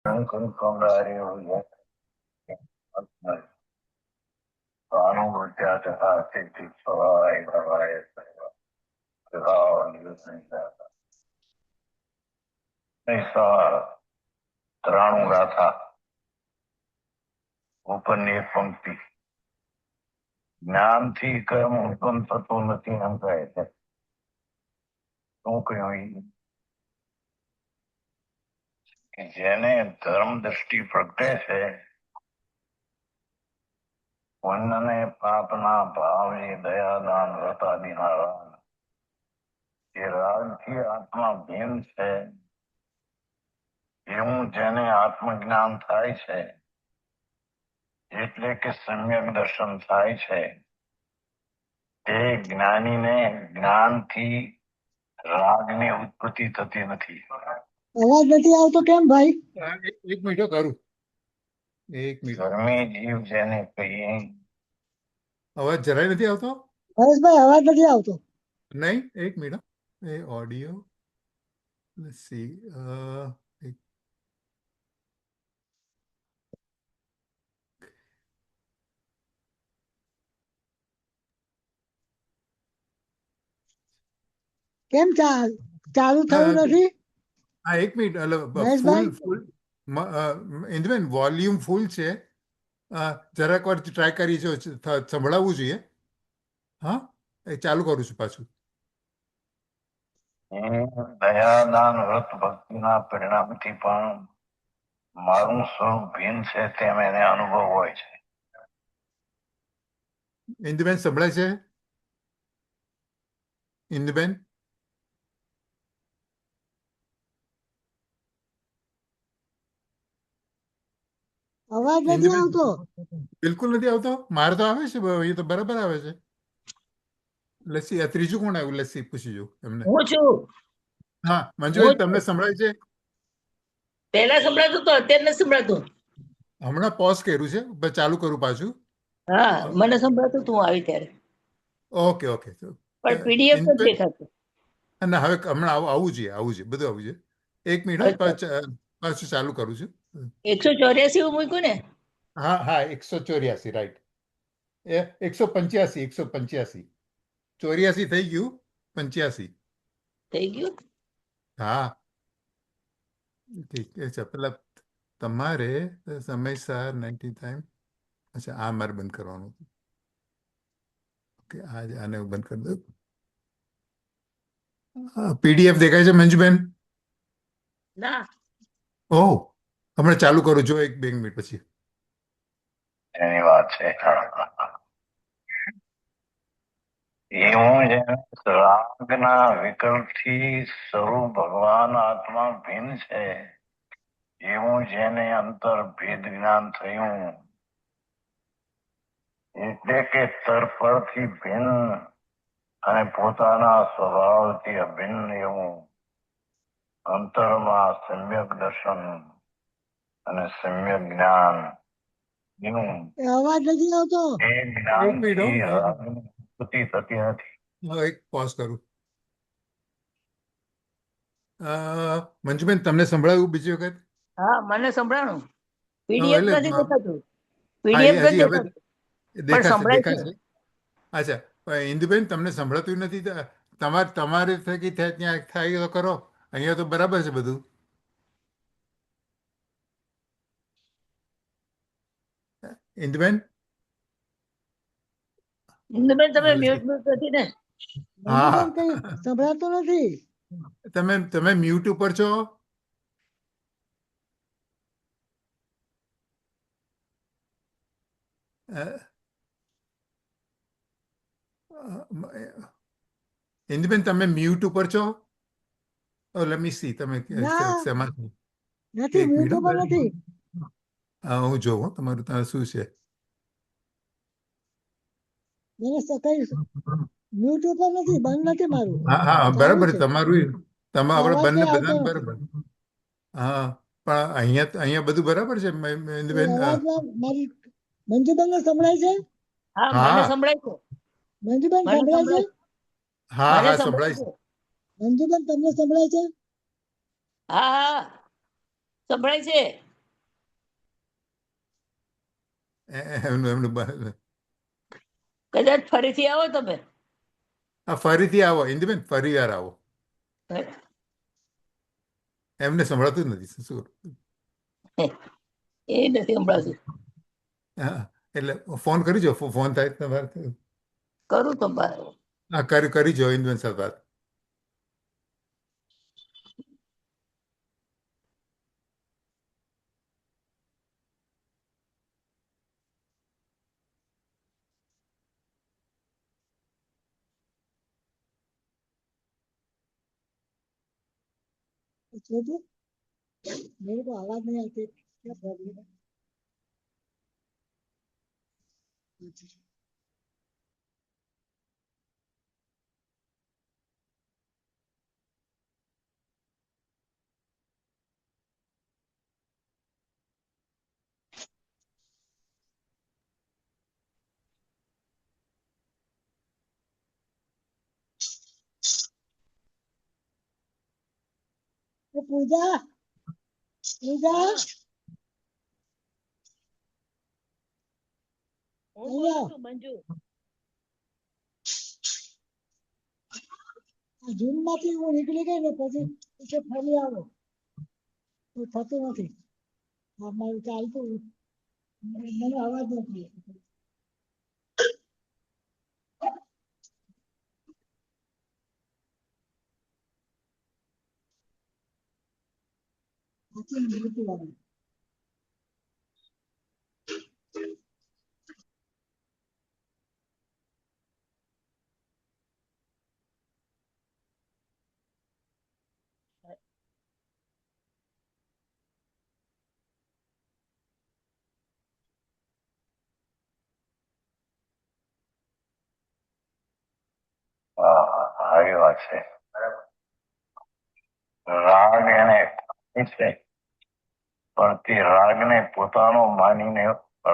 ત્રાણું ગાથા ઉપરની એક પંક્તિ જ્ઞાનથી કર્મ ઉત્પન્ન થતું નથી એમ કહે છે. શું કહ્યું? કે જેને ધર્મ દ્રષ્ટિ પ્રગટે છે, પુણ્યને પાપના ભાવે દયાદાન વ્રતાદિના રાગ, એ રાગથી આત્મા ભીન છે, એવું જેને આત્મજ્ઞાન થાય છે, એટલે કે સમ્યક દર્શન થાય છે, તે જ્ઞાનીને જ્ઞાનથી રાગની ઉત્પત્તિ થતી નથી. અવાજ નથી આવતો કેમ ભાઈ? એક મિનિટ કરું. એક મિનિટ. ધર્મી જીવ જેને કહીએ. અવાજ જરાય નથી આવતો? હરેશભાઈ અવાજ નથી આવતો. નહીં, એક મિનિટ. એ ઓડિયો સી કેમ ચાલુ થયું નથી? હા, એક મિનિટ. મહેશભાઈ? ફૂલ ઇન્દ્રબેન વોલ્યુમ ફૂલ છે. જરાક વાર ટ્રાય કરી છે, સંભળાવવું જોઈએ. હા, એ ચાલુ કરું છું પાછું. દયાદાન વ્રત ભક્તિના પરિણામથી પણ મારું સ્વરૂપ ભીન છે તેમ એને અનુભવ હોય છે. ઇન્દુબેન સંભળાય છે? ઇન્દુબેન? અવાજ નથી આવતો. બિલકુલ નથી આવતો. મારે તો આવે છે, એ તો બરાબર આવે છે. લસ્સી આ ત્રીજું કોણ આવ્યું? લસ્સી પૂછી જો એમને. હું છું. હા, મંજુબેન તમને સંભળાય છે? પહેલા સંભળાતું તો અત્યારે નથી સંભળાતું. હમણાં પોઝ કર્યું છે, ચાલુ કરું પાછું. હા, મને સંભળાતું તું આવી ત્યારે. Okay okay. પણ પીડીએફ નથી દેખાતું. ના, હવે હમણાં આવવું જોઈએ, બધું આવવું જોઈએ. એક મિનિટ પાછું ચાલુ કરું છું. 184 મૂક્યું ને? હા હા, 184, રાઈટ. 185. 84 થઈ ગયું, 85 થઈ ગયું. હા, ઠીક છે. પેલા તમારે સમયસર 90 ટાઈમ. અચ્છા, આ મારે બંધ કરવાનું. ઓકે, આને હું બંધ કરી દઉં. પીડીએફ દેખાય છે મંજુબેન? ના, ઓહ, હમણાં ચાલુ કરું છું, 1-2 મિનિટ પછી. એની વાત છે. એવું જેને રાગના વિકલ્પથી સ્વરૂપ ભગવાન આત્મા ભિન્ન છે, એવું જેને અંતર ભેદ જ્ઞાન થયું, એટલે કે તરફરથી ભિન્ન અને પોતાના સ્વભાવથી અભિન્ન એવું અંતરમાં સમ્યક દર્શન અને સમ્યક જ્ઞાન, અવાજ નથી આવતો. એ જ્ઞાનથી રાગની ઉત્પત્તિ થતી નથી. એક પોઝ કરું. મંજુબેન તમને સંભળાયું બીજી વખત? હા, મને સંભળાણું. પીડીએફ એટલે નથી દેખાતું. હા, પીડીએફ નથી હજી હવે દેખાતું. પણ સંભળાય છે. દેખાશે. અચ્છા, ઇન્દુબેન તમને સંભળાતું નથી? તમારે થકી ત્યાં થાય તો કરો. અહીંયા તો બરાબર છે બધું. ઇન્દુબેન? ઇન્દુબેન તમે મ્યુટ નથી ને? હા, કઈ સંભળાતું નથી. તમે મ્યુટ ઉપર છો? ઇન્દુબેન તમે મ્યુટ ઉપર છો? Let me C. તમે શેમાં છો? નથી, એક મ્યુટ મિનિટ. ઉપર નથી. હું જોઉં તમારું શું છે. મ્યુટ ઉપર નથી, બંધ નથી મારું. હા હા, બરાબર. તમારું આપણે અવાજ બંને કઈ આવતો બધાને નથી. બરાબર. હા, પણ અહીંયા બધું બરાબર છે ઇન્દુબેન. અવાજમાં મારી મંજુબેન ને સંભળાય છે? હા, મને સંભળાય છે. મંજુબેન મને સંભળાય છે? હા મને હા, સંભળાય સંભળાય છે. મંજુબેન તમને સંભળાય છે? હા હા, સંભળાય છે. એમનું એમનું બ- કદાચ ફરીથી આવો તમે. ફરીથી આવો ઇન્દુબેન, ફરી વાર આવો. એમને સંભળાતું જ નથી શું કરું? એ નથી સંભળાતું. હા, એટલે ફોન કરી જો, ફોન થાય તમારે. કરું તો બા- હા, કરી જો ઇન્દુબેન સાથે વાત. छोटू मेरे को आवाज नहीं आती, क्या प्रॉब्लम है? ये पूजा पूजा હું બોલું છું મંજુ. જૂન માંથી હું નીકળી ગઈ ને પછી કે ફરી આવો તો થતું નથી. આ મારું ચાલતું મને અવાજ નથી. આટલી મિનિટ લાગે. હા, આવી વાત છે. રાગ એને છે, પણ તે રાગને પોતાનો માનીને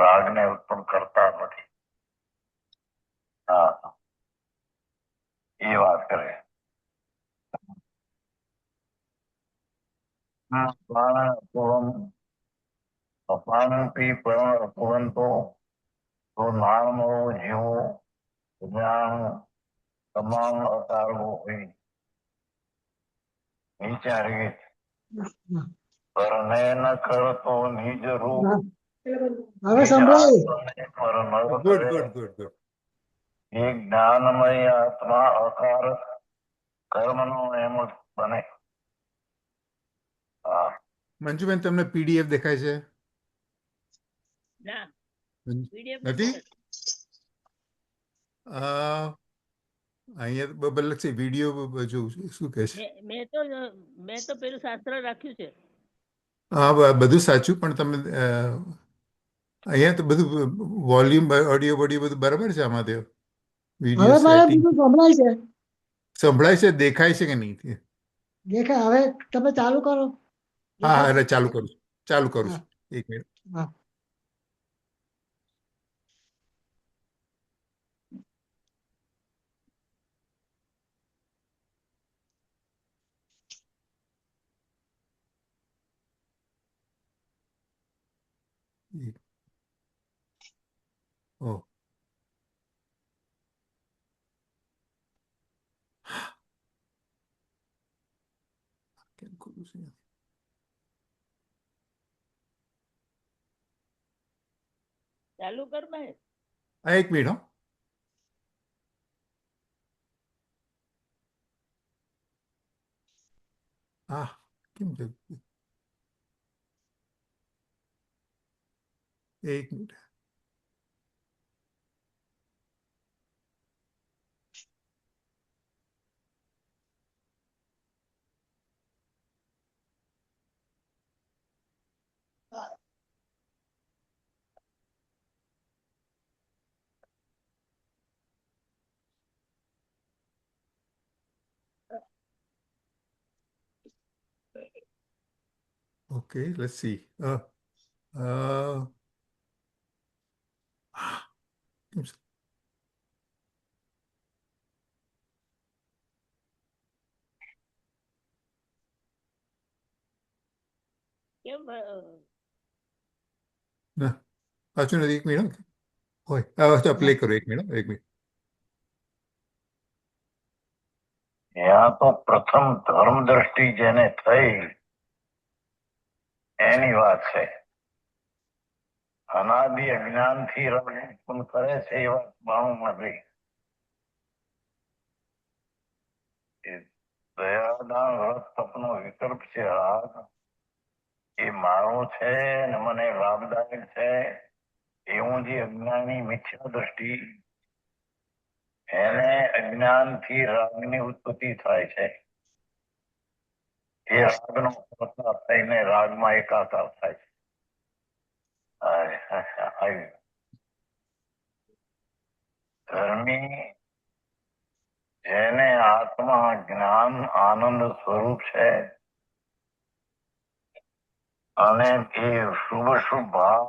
રાગને ઉત્પન્ન કરતા નથી. હા, એ વાત કરે. અપાનથી પરંતુ તો નામનો જીવો જ્ઞાન તમામ અકારવો હોય વિચારી પરને ન કરતો નિજ રૂપ હવે સંભળાય. પર ન ગુડ કરે ગુડ ગુડ ગુડ. એ જ્ઞાનમય આત્મા અકાર કર્મનો એમ જ બને. હા, મંજુબેન, તમને પીડીએફ દેખાય છે? ના, PDF નથી? નથી. અહીંયા તો બબલ છે, વિડીયો જોઉં છું. શું કહે છે? મેં તો પેલું શાસ્ત્ર રાખ્યું છે. હા, બધું સાચું, પણ તમે અહીંયા તો બધું વોલ્યુમ ઓડિયો બધું બરાબર છે આમાં? તો હવે વિડીયો મારે સેટિંગ બધું સંભળાય છે. સંભળાય છે, દેખાય છે કે નહીં? દેખાય. હવે તમે ચાલુ કરો. હા હા, દેખાય એટલે છે? ચાલુ કરું છું. ચાલુ કરું હા છું. એક મિનિટ. હા. ઓહ, કેમ ખોલું છું? ચાલુ કર મહેશ. હા, એક મિનિટ. હો, હા, કેમ છે? એક minute. Okay, let's see. Uh, કેમ છે? કેમ ના, પાછું નથી, એક મિનિટ હોય તો પ્લે કરો, એક મિનિટ. यहाँ तो प्रथम धर्म दृष्टि जेने થઈ એની વાત છે. અનાદિ અજ્ઞાનથી રાગ ઉત્પન્ન કરે છે એ વાત 92 માં રહી. એ દયાદાન વ્રત તપનો વિકલ્પ છે રાગ, એ મારો છે ને મને લાભદાયક છે એવું જે અજ્ઞાની મિથ્યા દ્રષ્ટિ, એને અજ્ઞાનથી રાગની ઉત્પત્તિ થાય છે. એ રાગનો પ્રતાપ થઈને રાગમાં એકાકાર થાય છે. ધર્મી જેને આત્મા જ્ઞાન આનંદ સ્વરૂપ છે અને એ શુભ ભાવ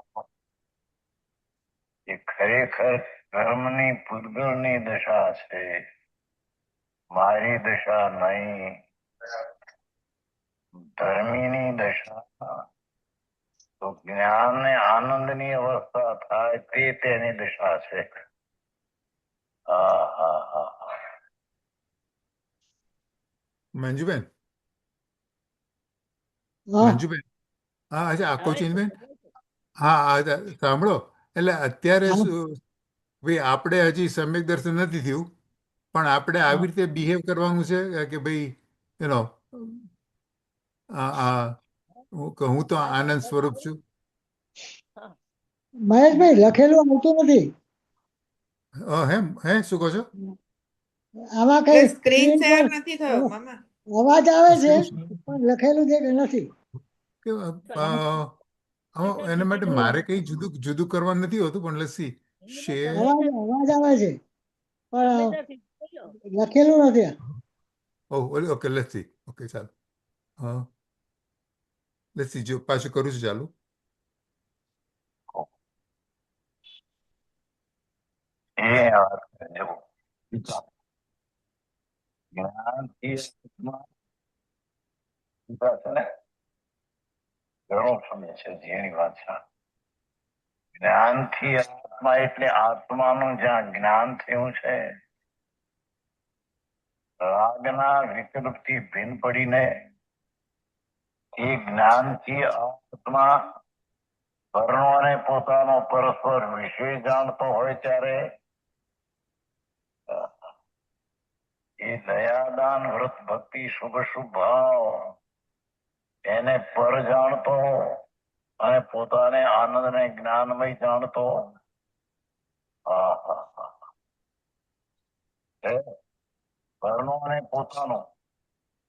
એ ખરેખર ધર્મની પૂતગલની દશા છે, મારી દશા નહીં. ધર્મીની દશા તો જ્ઞાન ને આનંદની અવસ્થા થાય તે તેની દશા છે. મંજુબેન, હા હા, અચ્છા, કોચિનબેન, હા, સાંભળો, એટલે અત્યારે હા. ભાઈ આપણે હજી સમ્યક દર્શન નથી થયું, પણ આપણે આવી રીતે બિહેવ કરવાનું છે કે ભાઈ યુ હું તો આનંદ સ્વરૂપ છું. મહેશભાઈ લખેલું આવતું નથી હે શું કહો છો? આમાં કઈ સ્ક્રીન screen શેર પર નથી થયો મામા. અવાજ આવે છે Screen- પણ લખેલું છે કે નથી. કે, એના માટે મારે કંઈ જુદું કરવાનું નથી હોતું, પણ લસી શેર અવાજ આવે છે પણ લખેલું નથી. ઓકે, લસી, ઓકે, ચાલો, હા, લસી જો પાછું કરું છું ચાલુ. એ વાત જવું જ્ઞાનથી છે ને ઘણો સમય છે જેની વાત છે. જ્ઞાનથી આત્મા એટલે આત્માનું જ્યાં જ્ઞાન થયું છે, રાગના વિકલ્પથી ભિન્ન પડીને એ જ્ઞાનથી આત્મા વર્ણોને પોતાનો પરસ્પર વિષય જાણતો હોય ત્યારે એ દયાદાન વ્રત ભક્તિ શુભ ભાવ એને પર જાણતો અને પોતાને આનંદ ને જ્ઞાનમય જાણતો. વર્ણો અને પોતાનો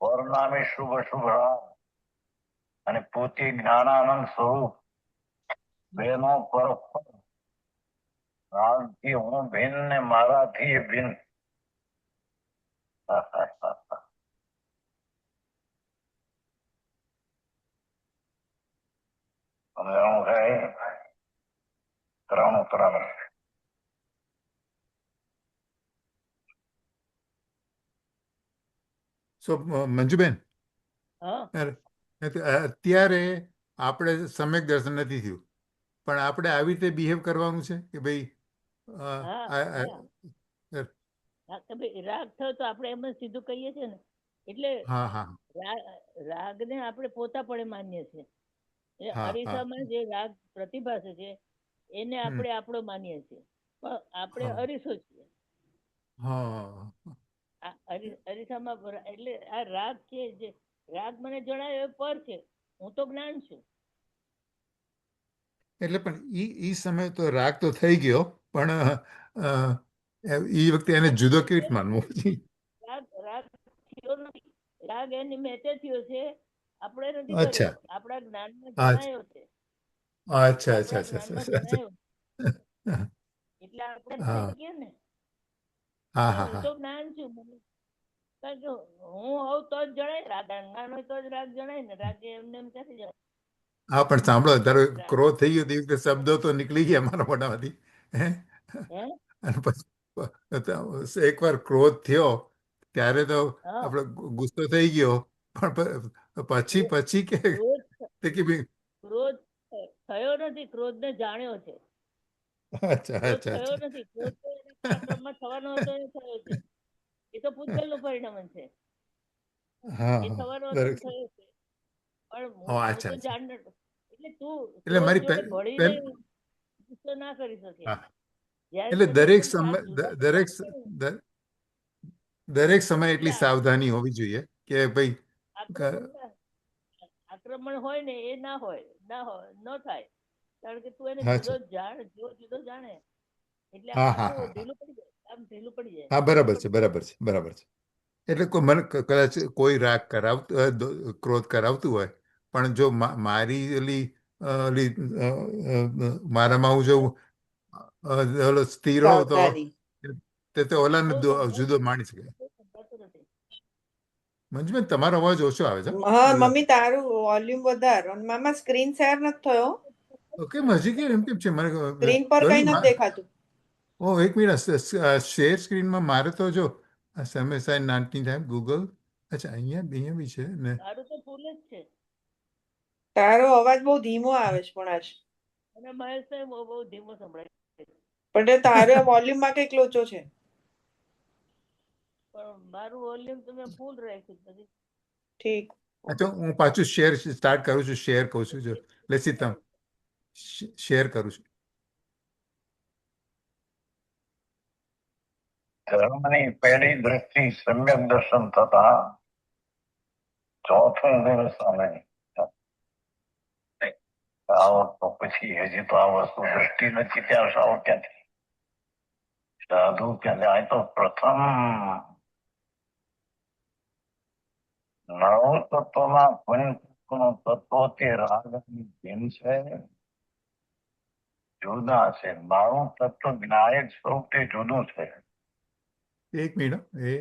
વર્ણામે શુભ રાગ અને પોતે જ્ઞાનાનંદ સ્વરૂપ બેનો પરસ્પર રાગથી હું ભિન્ન ને મારાથી એ ભિન્ન. સમજાણું છે? ત્રણ મંજુબેન, હા અત્યારે આપણે સમ્યક દર્શન નથી થયું, પણ આપણે આવી રીતે બિહેવ કરવાનું છે કે ભાઈ રાગ થયો તો આપણે એમ જ સીધું કહીએ છીએ ને, એટલે હા, હા, રાગને આપણે પોતાપણે માનીએ છીએ. હા, અરીસામાં જે રાગ પ્રતિભાસે છે એને આપણે આપણો માનીએ છીએ, પણ આપણે અરીસો છીએ. અરીસામાં એટલે આ રાગ છે, જે રાગ મને જણાયો એ પર છે, હું તો જ્ઞાન છું. એટલે પણ ઈ સમય તો રાગ તો થઈ ગયો, પણ એ વખતે એને જુદો કેવી રીતે માનવો? રાગ થયો નથી, રાગ એની મેચે થયો છે, આપણે નથી અચ્છા, કર્યો, આપણા જ્ઞાનમાં જણાયો છે. અચ્છા, એટલે આપણે હા, કહી શકીએ ને હા, હું હા, તો જ્ઞાન છું. કારણ કે હું હોઉં તો જ જણાય, રાગ જ્ઞાન હોય તો જ રાગ જણાય ને, રાગ એમને એમ ક્યાંથી જણાય? હા, પણ સાંભળો, ધારો ક્રોધ થઈ ગયો તે વખતે શબ્દો તો નીકળી ગયા મારા મોઢામાંથી, અને પછી એકવાર ક્રોધ થયો ત્યારે તો આપણે ગુસ્સો થઈ ગયો, પણ પછી કે ક્રોધ ભાઈ ક્રોધ થયો નથી, ક્રોધ ને જાણ્યો છે. અચ્છા ક્રોધ અચ્છા થયો અચ્છા નથી. ક્રોધ તો એને આક્રમણ થવાનો હતો એ થયો છે. એ તો પૂતગલનું પરિણામ છે. હા એ હા થવાનો હતો દરેક થયો છે. પણ ઓ હું અચ્છા તો અચ્છા જાણ એટલે તું એટલે ક્રોધ મારી જોડે ભળીને પહેલ ગુસ્સો ના કરી શકે. હા જ્યારે એટલે તને દરેક એકદમ સમય શાંત જુદા દરેક શાંત કરે ને, દરેક સમયે એટલે એટલી સાવધાની હોવી જોઈએ કે ભાઈ આક્રમણ આક્રમણ હોય ને એ ના હોય ન થાય. કારણ કે તું એને જુદો અચ્છા જાણ જુદો જાણે એટલે હા હા આખું હા હા ઢીલું પડી જાય. આમ ઢીલું પડી જાય. હા ઢીલું બરાબર છે પડી જાય. બરાબર છે બરાબર છે એટલે મને કદાચ કોઈ રાગ કરાવતું ક્રોધ કરાવતું હોય પણ જો મારી ઓલી મારામાં હું જો ઓલો સ્થિર હોઉં તો સાવધાની. તે ઓલાને બહુ જુદો સંભળાતું માણી શકે. નથી. મંજુબેન તમારો અવાજ ઓછો આવે છે. હા મમ્મી તારું વોલ્યુમ વધાર અને મામા સ્ક્રીન શેર નથી થયો. ઓકે હજી કેમ એમ કેમ છે મારે સ્ક્રીન પર કઈ ડોલી નથી દેખાતું. ઓ એક મિનિટ શેર સ્ક્રીનમાં મારે તો જો સમયસાઈ નાનકી થાય ગૂગલ અચ્છા અહીંયા બી છે ને તારું તો ફૂલ જ છે. તારો અવાજ બહુ ધીમો આવે છે પણ આજ. અને મહેશ બહુ ધીમો સંભળાય છે. પણ તારો વોલ્યુમમાં કઈક લોચો છે. પણ મારું વોલ્યુમ તો મેં ફૂલ રાખ્યું છે. ઠીક. અચ્છા હું પાછું શેર સ્ટાર્ટ કરું છું શેર કહું છું જો લેસી તમ શેર કરું છું ધર્મની પહેલી દ્રષ્ટિ સમ્યક દર્શન થતા ચોથું દિવસ અમે આવો તો પછી હજી તો આ વસ્તુ દ્રષ્ટિ નથી ત્યાં સાવ ક્યાંથી સાધુ ક્યાંથી આ તો પ્રથમ નવ તત્વમાં પંચનો તત્વ તે રાગની જેમ છે જુદા છે. 92 તત્વ જ્ઞાયક સ્વરૂપ તે જુદું છે. એક મિનિટ એ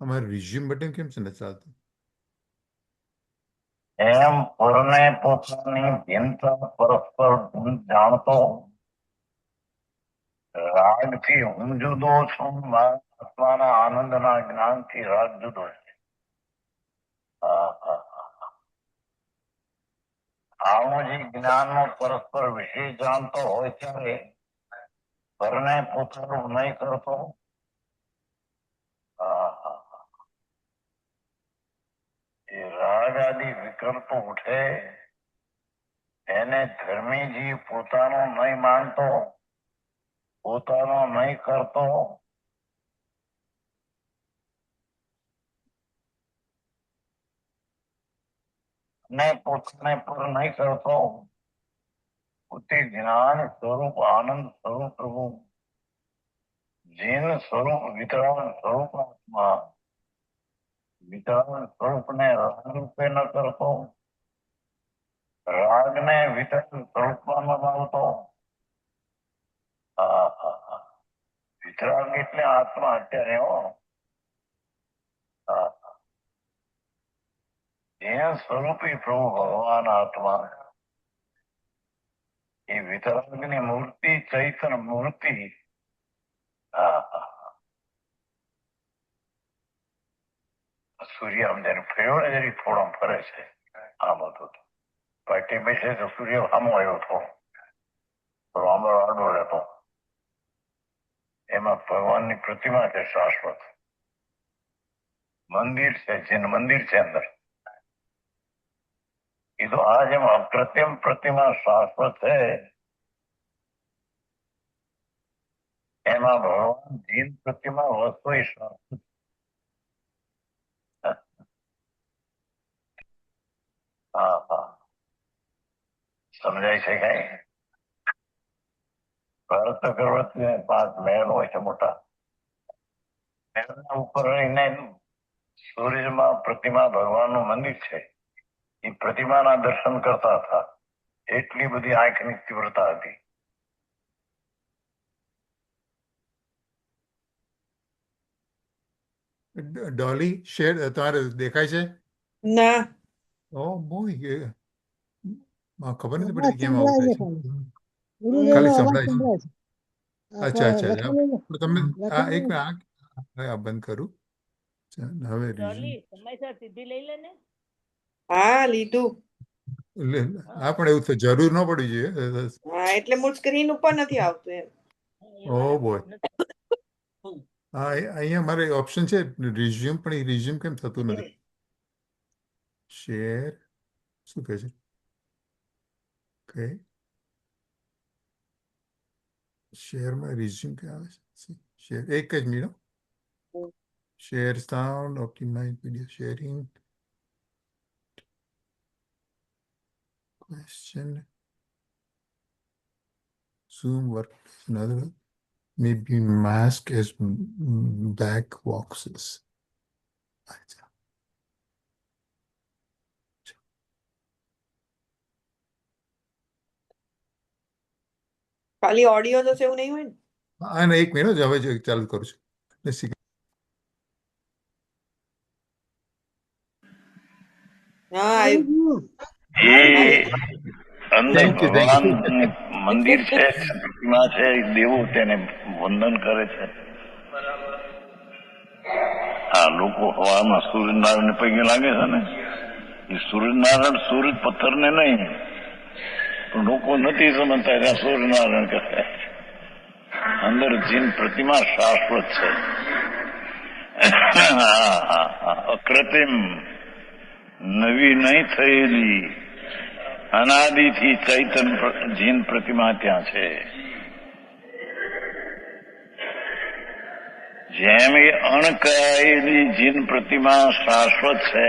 અમારું રિઝ્યુમ બટન કેમ છે ને ચાલતું એમ પરને પોતાની ભિન્નતા પરસ્પર જાણતો રાગથી હું જુદો છું મારા આત્માના આનંદના જ્ઞાનથી રાગ જુદો છે. આવું જે જ્ઞાનનો પરસ્પર વિષય જાણતો હોય ત્યારે પરને પોતાનું નહીં કરતો એ રાગ આદિ વિકલ્પો ઉઠે એને ધર્મીજી પોતાનો નહીં માનતો પોતાનો નહીં કરતો ને પોતાને પર નહીં કરતો પોતે જ્ઞાન સ્વરૂપ આનંદ સ્વરૂપ પ્રભુ જીન સ્વરૂપ વિતરણ સ્વરૂપ આત્મા વિતરણ સ્વરૂપને રાગ રૂપે ન કરતો રાગને વિતરણ સ્વરૂપમાં ન લાવતો વિતરાગ એટલે આત્મા અત્યારે જે સ્વરૂપી પ્રભુ ભગવાન આત્મા એ વિતરાગની મૂર્તિ ચૈતન્ય મૂર્તિ સૂર્ય આમ જયારે ફેરવો ને જરી થોડો ફરે છે આમ હતું પાટી બેસે તો સૂર્ય આમો આવ્યો થોડો આમો આડો રહેતો એમાં ભગવાનની પ્રતિમા છે શાશ્વત મંદિર છે જેનું મંદિર છે અંદર એ તો આ જેમ અપ્રતિમ પ્રતિમા શાશ્વત છે એમાં ભગવાન જીન પ્રતિમા વસ્તુ શાશ્વત સમજાય છે કઈ ભારત ચક્રવર્તી 5 મહેલ હોય છે મોટા મહેલના ઉપર રહીને સૂર્યમાં પ્રતિમા ભગવાનનું મંદિર છે એ પ્રતિમાના દર્શન કરતા હતા એટલી બધી આંખની તીવ્રતા હતી. ડોલી શેર તમારે દેખાય છે ના. ઓ બોય ખબર નથી અવાજ પડતી કેમ આવું સંભળાય થાય છે છે ગુરુદેવનો ખાલી અવાજ સંભળાય છે સંભળાય છે. અચ્છા અચ્છા લખેલું પણ તમે આ એક લખેલું આ બંધ કરું હવે રિઝ્યુમ ડોલી સમયસર સીધી લઈ લે ને. હા લીધું. હા પણ એવું તો જરૂર ન પડવી જોઈએ. હા એટલે મૂળ સ્ક્રીન ઉપર નથી આવતું એમ. ઓ બોય, હા અહીંયા મારે ઓપ્શન છે રિઝ્યુમ, પણ એ રિઝ્યુમ કેમ થતું નથી? શેર શું કહે છે? ઓકે, શેરમાં રિઝ્યુમ ક્યાં આવે છે? શેર એક જ મિનિટ. Share sound optimize video sharing question zoom work another maybe mask as back boxes. અચ્છા. ખાલી ઓડિયો તો એવું નહીં હોય ને? અને એક મિનિટ હવે જો ચાલુ કરું છું. હા આવી આવ્યું. ગયું. એ અંદર Thank you, thank you. ભગવાન મંદિર છે, પ્રતિમા છે, દેવો તેને વંદન કરે છે. આ લોકો હવામાં સૂર્યનારાયણ પૈકી લાગે છે ને, એ સૂર્યનારાયણ સૂર્ય પથ્થર ને નહીં, પણ લોકો નથી સમજતા કે આ સૂર્યનારાયણ કહે. અંદર જીન પ્રતિમા શાશ્વત છે. અકૃત્રિમ, નવી નહીં થયેલી, અનાદિથી ચૈતન જીન પ્રતિમા ત્યાં છે. જેમ એ અણકરાયેલી જીન પ્રતિમા શાશ્વત છે,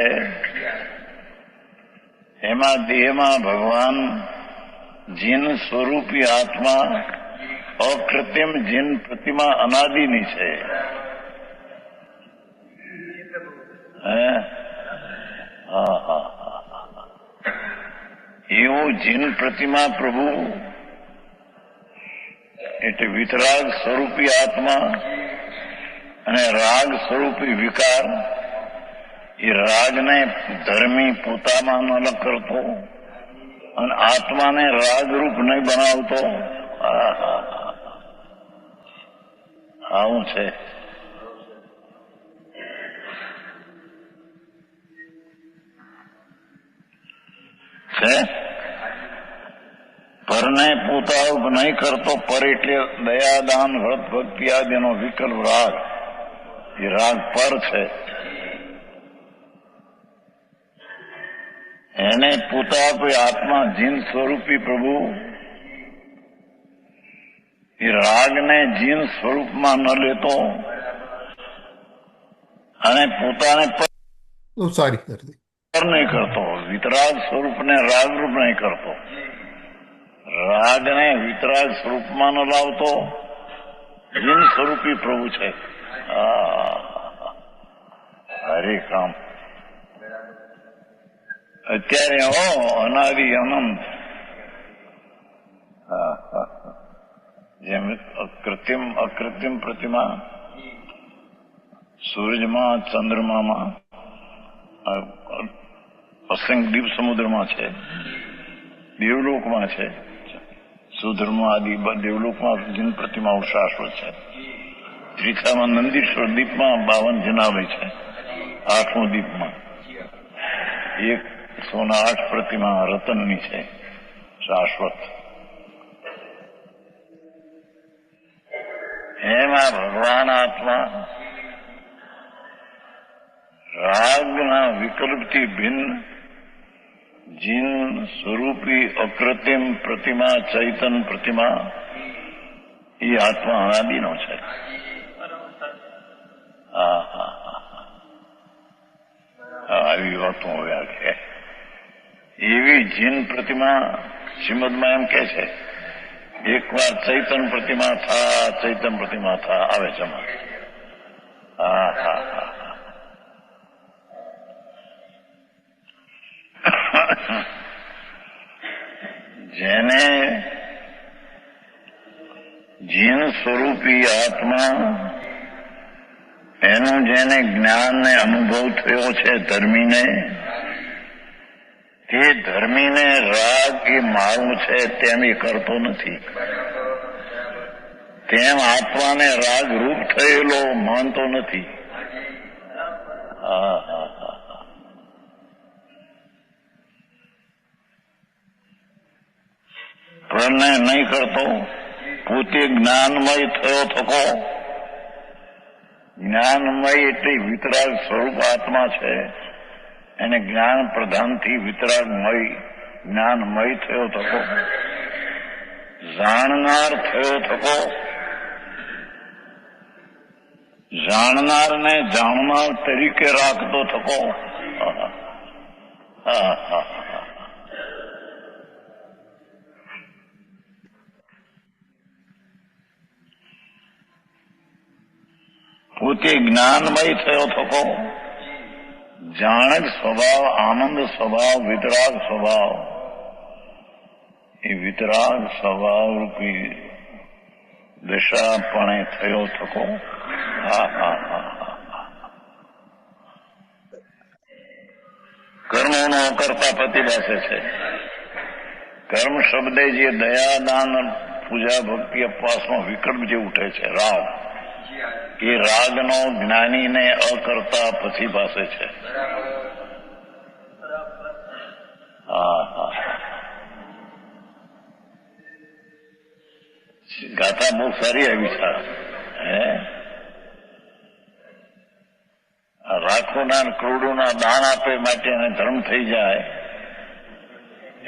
એમાં દેહમાં ભગવાન જીન સ્વરૂપી આત્મા અકૃત્રિમ જીન પ્રતિમા અનાદિની છે. એવું જીન પ્રતિમા પ્રભુ એટલે વિતરાગ સ્વરૂપી આત્મા અને રાગ સ્વરૂપી વિકાર, એ રાગને ધર્મી પોતામાં ન કરતો અને આત્માને રાગરૂપ નહીં બનાવતો. આવું છે. પરને પોતારૂપ નહીં કરતો. પર એટલે દયાદાન વ્રત ભક્તિ આદિનો વિકલ્પ રાગ, એ રાગ પર છે. એને પોતારૂપ આત્મા જીન સ્વરૂપી પ્રભુ એ રાગને જીન સ્વરૂપમાં ન લેતો અને પોતાને સોરી પર નહીં કરતો, વિતરાગ સ્વરૂપને રાગરૂપ નહીં કરતો, રાગને વિતરાગ સ્વરૂપમાં ન લાવતો, જીન સ્વરૂપી પ્રભુ છે. હરે કામ અત્યારે અનાદિ અનંત, જેમ અકૃત્રિમ પ્રતિમા સૂરજમાં, ચંદ્રમામાં, અસંખ્ય સમુદ્રમાં છે, દેવલોકમાં છે, સુધર્મ આદિ દેવલોકમાં જીન પ્રતિમાઓ શાશ્વત છે. ત્રિખામાં નંદીશ્વર દીપમાં 52 જનાલય છે. 8મો દીપમાં 108 પ્રતિમા રતનની છે, શાશ્વત. એમાં ભગવાન આત્મા રાગના વિકલ્પથી ભિન્ન જીન સ્વરૂપી અકૃત્રિમ પ્રતિમા, ચૈતન પ્રતિમા, એ આત્મા અનાદિનો છે. આવી વાતો હવે આ એવી જીન પ્રતિમા શ્રીમદમાં એમ કે છે, એકવાર ચૈતન પ્રતિમા થા આવે છે. જેને જીન સ્વરૂપી આત્મા એનું જેને જ્ઞાનને અનુભવ થયો છે ધર્મીને, તે ધર્મીને રાગ એ મારું છે તેમ એ કરતો નથી. તેમ આત્માને રાગ રૂપ થયેલો માનતો નથી. ને નહીં કરતો, પોતે જ્ઞાનમય થયો થકો. જ્ઞાનમય એટલે વિતરાગ સ્વરૂપ આત્મા છે, એને જ્ઞાન પ્રધાનથી વિતરાગમય જ્ઞાનમય થયો થકો. જાણનાર થયો થકો. જાણનારને જાણનાર તરીકે રાખતો થકો. પોતે જ્ઞાનમય થયો થકો. જાણક સ્વભાવ, આનંદ સ્વભાવ, વિતરાગ સ્વભાવ, એ વિતરાગ સ્વભાવ રૂપી દશાપણે થયો થકો. કર્મોનો અકર્તા પ્રતિભાસે છે. કર્મ શબ્દે જે દયા, દાન, પૂજા, ભક્તિ અપવાસનો વિકલ્પ જે ઉઠે છે રાગ, એ રાગનો જ્ઞાનીને અકર્તા પછી પાસે છે. ગાથા બહુ સારી આવી છે. રાખોના ક્રોડોના દાન આપે માટે એને ધર્મ થઈ જાય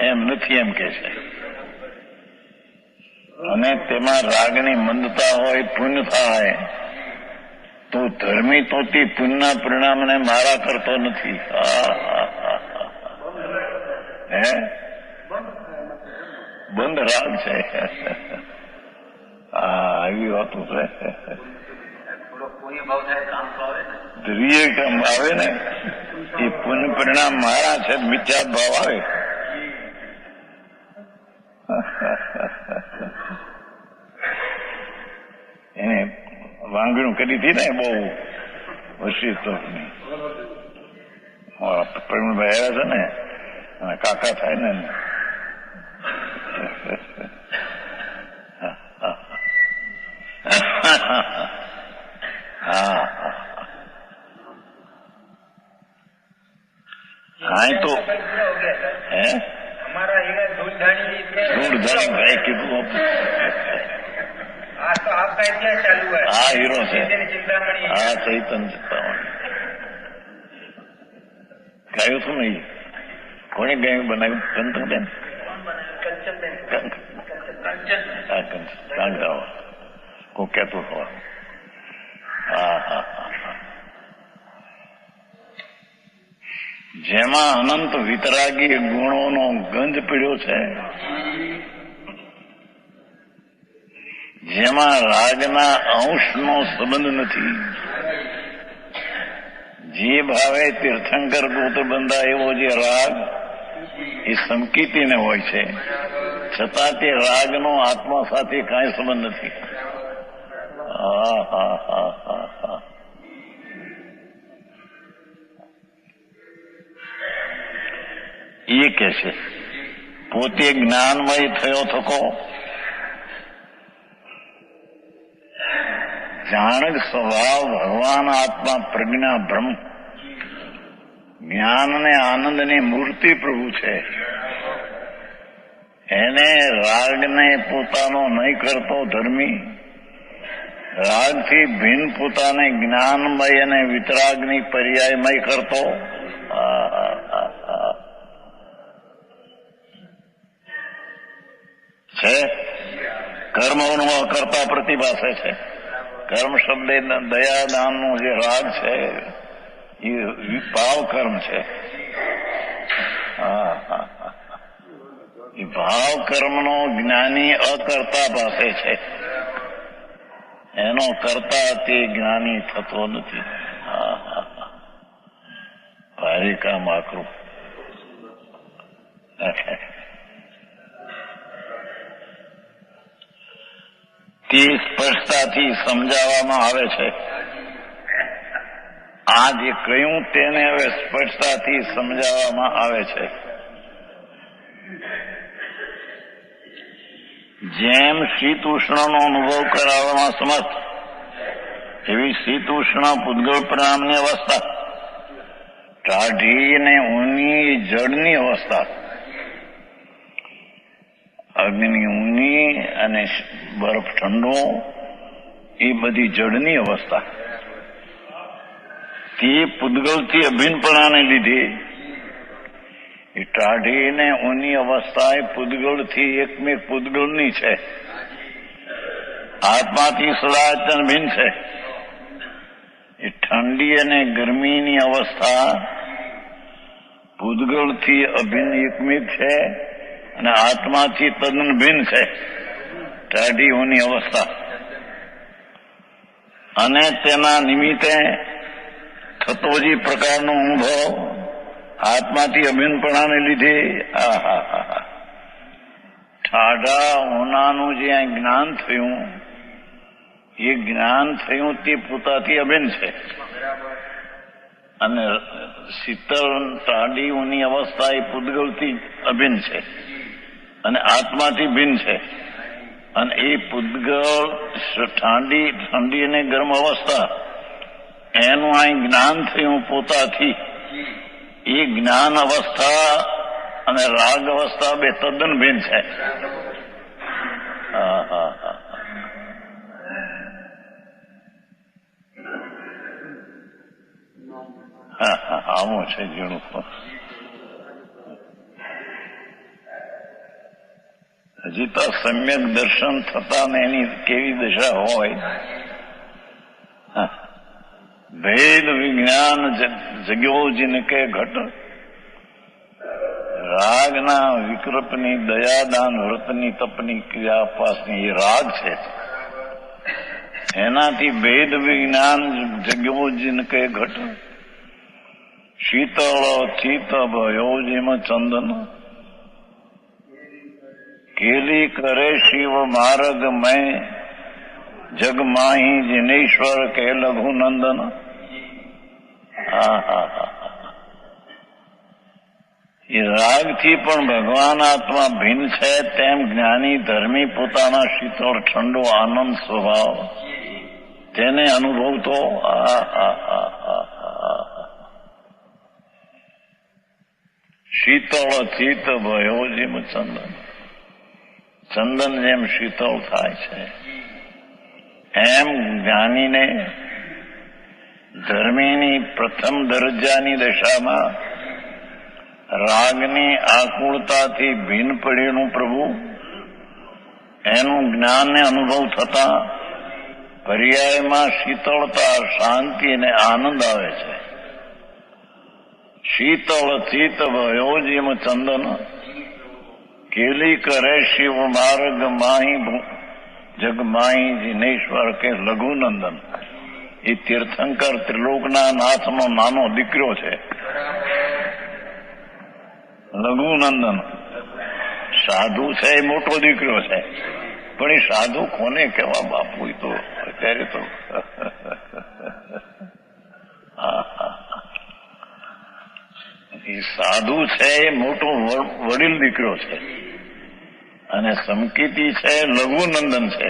એમ નથી, એમ કે છે. અને તેમાં રાગની મંદતા હોય, પુણ્ય થાય તો ધર્મી તો તે પુણ્યના પરિણામને મારા કરતો નથી. બંધ રાગ છે. આવી વાતું છે. ધ્રિય કામ આવે ને એ પુણ્ય પરિણામ મારા છે, મિથ્યા ભાવ આવે. એને વાંગણું કરી હતી ને બહુ વશીતોની. પ્રવીણભાઈ આવ્યા છે ને, અને કાકા થાય ને. હા તો ધૂળધાણી ભાઈ કીધું. હા હીરો છે. હા ચૈતન ગાયું શું નહીં? કોને ગાયું બનાવ્યું? કંચનબેન. હા કાંગરાવા કોઈ કહેતું હોવાનું. હા હા હા. જેમાં અનંત વિતરાગી ગુણોનો ગંજ પીડ્યો છે, જેમાં રાગના અંશનો સંબંધ નથી, જે ભાવે તીર્થંકર ગોત્ર બંધા એવો જે રાગ એ સમકીતીને હોય છે, છતાં તે રાગનો આત્મા સાથે કાંઈ સંબંધ નથી. હા હા હા હા હા. એ કે છે પોતે જ્ઞાનમય થયો થકો. જાણક સ્વભાવ, ભગવાન આત્મા, પ્રજ્ઞા બ્રહ્મ, જ્ઞાન ને આનંદની મૂર્તિ પ્રભુ છે. એને રાગને પોતાનો નહીં કરતો ધર્મી, રાગથી ભિન્ન પોતાને જ્ઞાનમય અને વિતરાગની પર્યાયમય કરતો. છે કર્મોનો અકર્તા પ્રતિભાસે છે. કર્મ શબ્દે દયા દાનનો જે રાગ છે એ ભાવ કર્મ છે. એ ભાવ કર્મનો જ્ઞાની અકર્તા પાસે છે, એનો કરતા તે જ્ઞાની થતો નથી. ભારે કામ આકરું. તે સ્પષ્ટતાથી સમજાવવામાં આવે છે. આ જે કહ્યું તેને હવે સ્પષ્ટતાથી સમજાવવામાં આવે છે. જેમ શીત ઉષ્ણનો અનુભવ કરાવવામાં સમર્થ, એવી શીત ઉષ્ણ પૂતગળ પરિણામની અવસ્થા, ટાઢી અને ઊની જળની અવસ્થા, અગ્નિ ઊની અને બરફ ઠંડો, એ બધી જળની અવસ્થા. તે પૂદગલથી અભિન્નપણાને લીધે એ ટાઢી ને ઊની અવસ્થા એ પૂદગલથી એકમેક પૂદગલની છે. આત્માથી સદાચન ભિન્ન છે. એ ઠંડી અને ગરમીની અવસ્થા પૂદગલથી અભિન્ન એકમેક છે અને આત્માથી તદ્દન ભિન્ન છે. ટાઢી ઊની અવસ્થા અને તેના નિમિત્તે થતો જે પ્રકારનો અનુભવ આત્માથી અભિન્નપણાને લીધે ઠાઢા હોનાનું જે જ્ઞાન થયું, એ જ્ઞાન થયું તે પોતાથી અભિન્ન છે. અને શીતળ ટાઢી ઊની અવસ્થા એ પૂદગલથી અભિન્ન છે અને આત્માથી ભિન્ન છે. અને એ પૂદગલ ઠંડી અને ગરમ અવસ્થા એનું આ જ્ઞાન થયું પોતાથી. એ જ્ઞાન અવસ્થા અને રાગ અવસ્થા બે તદ્દન ભિન્ન છે. આવું છે જીણું. હજી તો સમ્યક દર્શન થતા ને એની કેવી દશા હોય. ભેદ વિજ્ઞાન જગ્યો જીને કે ઘટ, રાગના વિકલ્પની દયાદાન વ્રતની તપની ક્રિયાપાસની એ રાગ છે. એનાથી ભેદ વિજ્ઞાન જગ્યો જીને કે ઘટ, શીતળ ચિત ભયો જેમ ચંદન, કેલી કરે શિવ માર્ગ મેં જગ માહી જિનેશ્વર કે લઘુનંદન. એ રાગથી પણ ભગવાન આત્મા ભિન્ન છે તેમ જ્ઞાની ધર્મી પોતાના શીતળ ઠંડો આનંદ સ્વભાવ તેને અનુભવતો. શીતળ ચિત ભયો જેમ ચંદન, ચંદન જેમ શીતળ થાય છે એમ જ્ઞાનીને ધર્મીની પ્રથમ દરજ્જાની દશામાં રાગની આકુળતાથી ભિન્ન પડેલું પ્રભુ એનું જ્ઞાનને અનુભવ થતા પર્યાયમાં શીતળતા, શાંતિ અને આનંદ આવે છે. શીતળ ચિત ભયો જેમ ચંદન, કેલી કરે શિવ માર્ગ માહી જગ માહી જિનેશ્વર કે લઘુનંદન. એ તીર્થંકર ત્રિલોકના નાથનો નાનો દીકરો છે, લઘુનંદન. સાધુ છે એ મોટો દીકરો છે, પણ એ સાધુ કોને કહેવા બાપુ? તો અત્યારે તો એ સાધુ છે એ મોટો વડીલ દીકરો છે અને સમકીતી છે લઘુનંદન છે.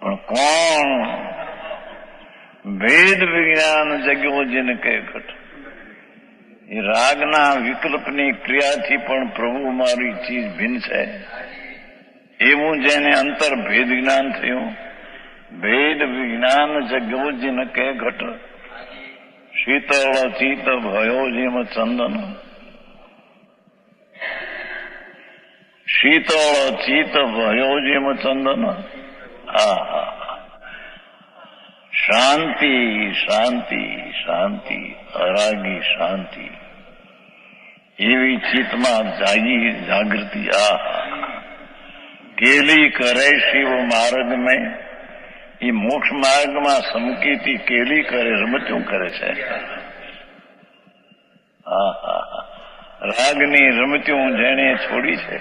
પણ કોણ? ભેદ વિજ્ઞાન જગ્યો જેને કે ઘટ. એ રાગના વિકલ્પની ક્રિયાથી પણ પ્રભુ મારી ચીજ ભિન્ન છે એવું જેને અંતર ભેદ જ્ઞાન થયું. ભેદ વિજ્ઞાન જગ્યો જેને કે ઘટ, શીતળ ચિત ભયો જેમ ચંદન, શીતળ ચિત ભયો જેમ ચંદન. શાંતિ શાંતિ શાંતિ, અરાગી શાંતિ એવી ચિત્તમાં જાગૃતિ. કેલી કરે શિવ માર્ગ મેં, એ મોક્ષ માર્ગમાં સમકીતી કેલી કરે, રમત્યું કરે છે. રાગની રમત્યું જેને છોડી છે.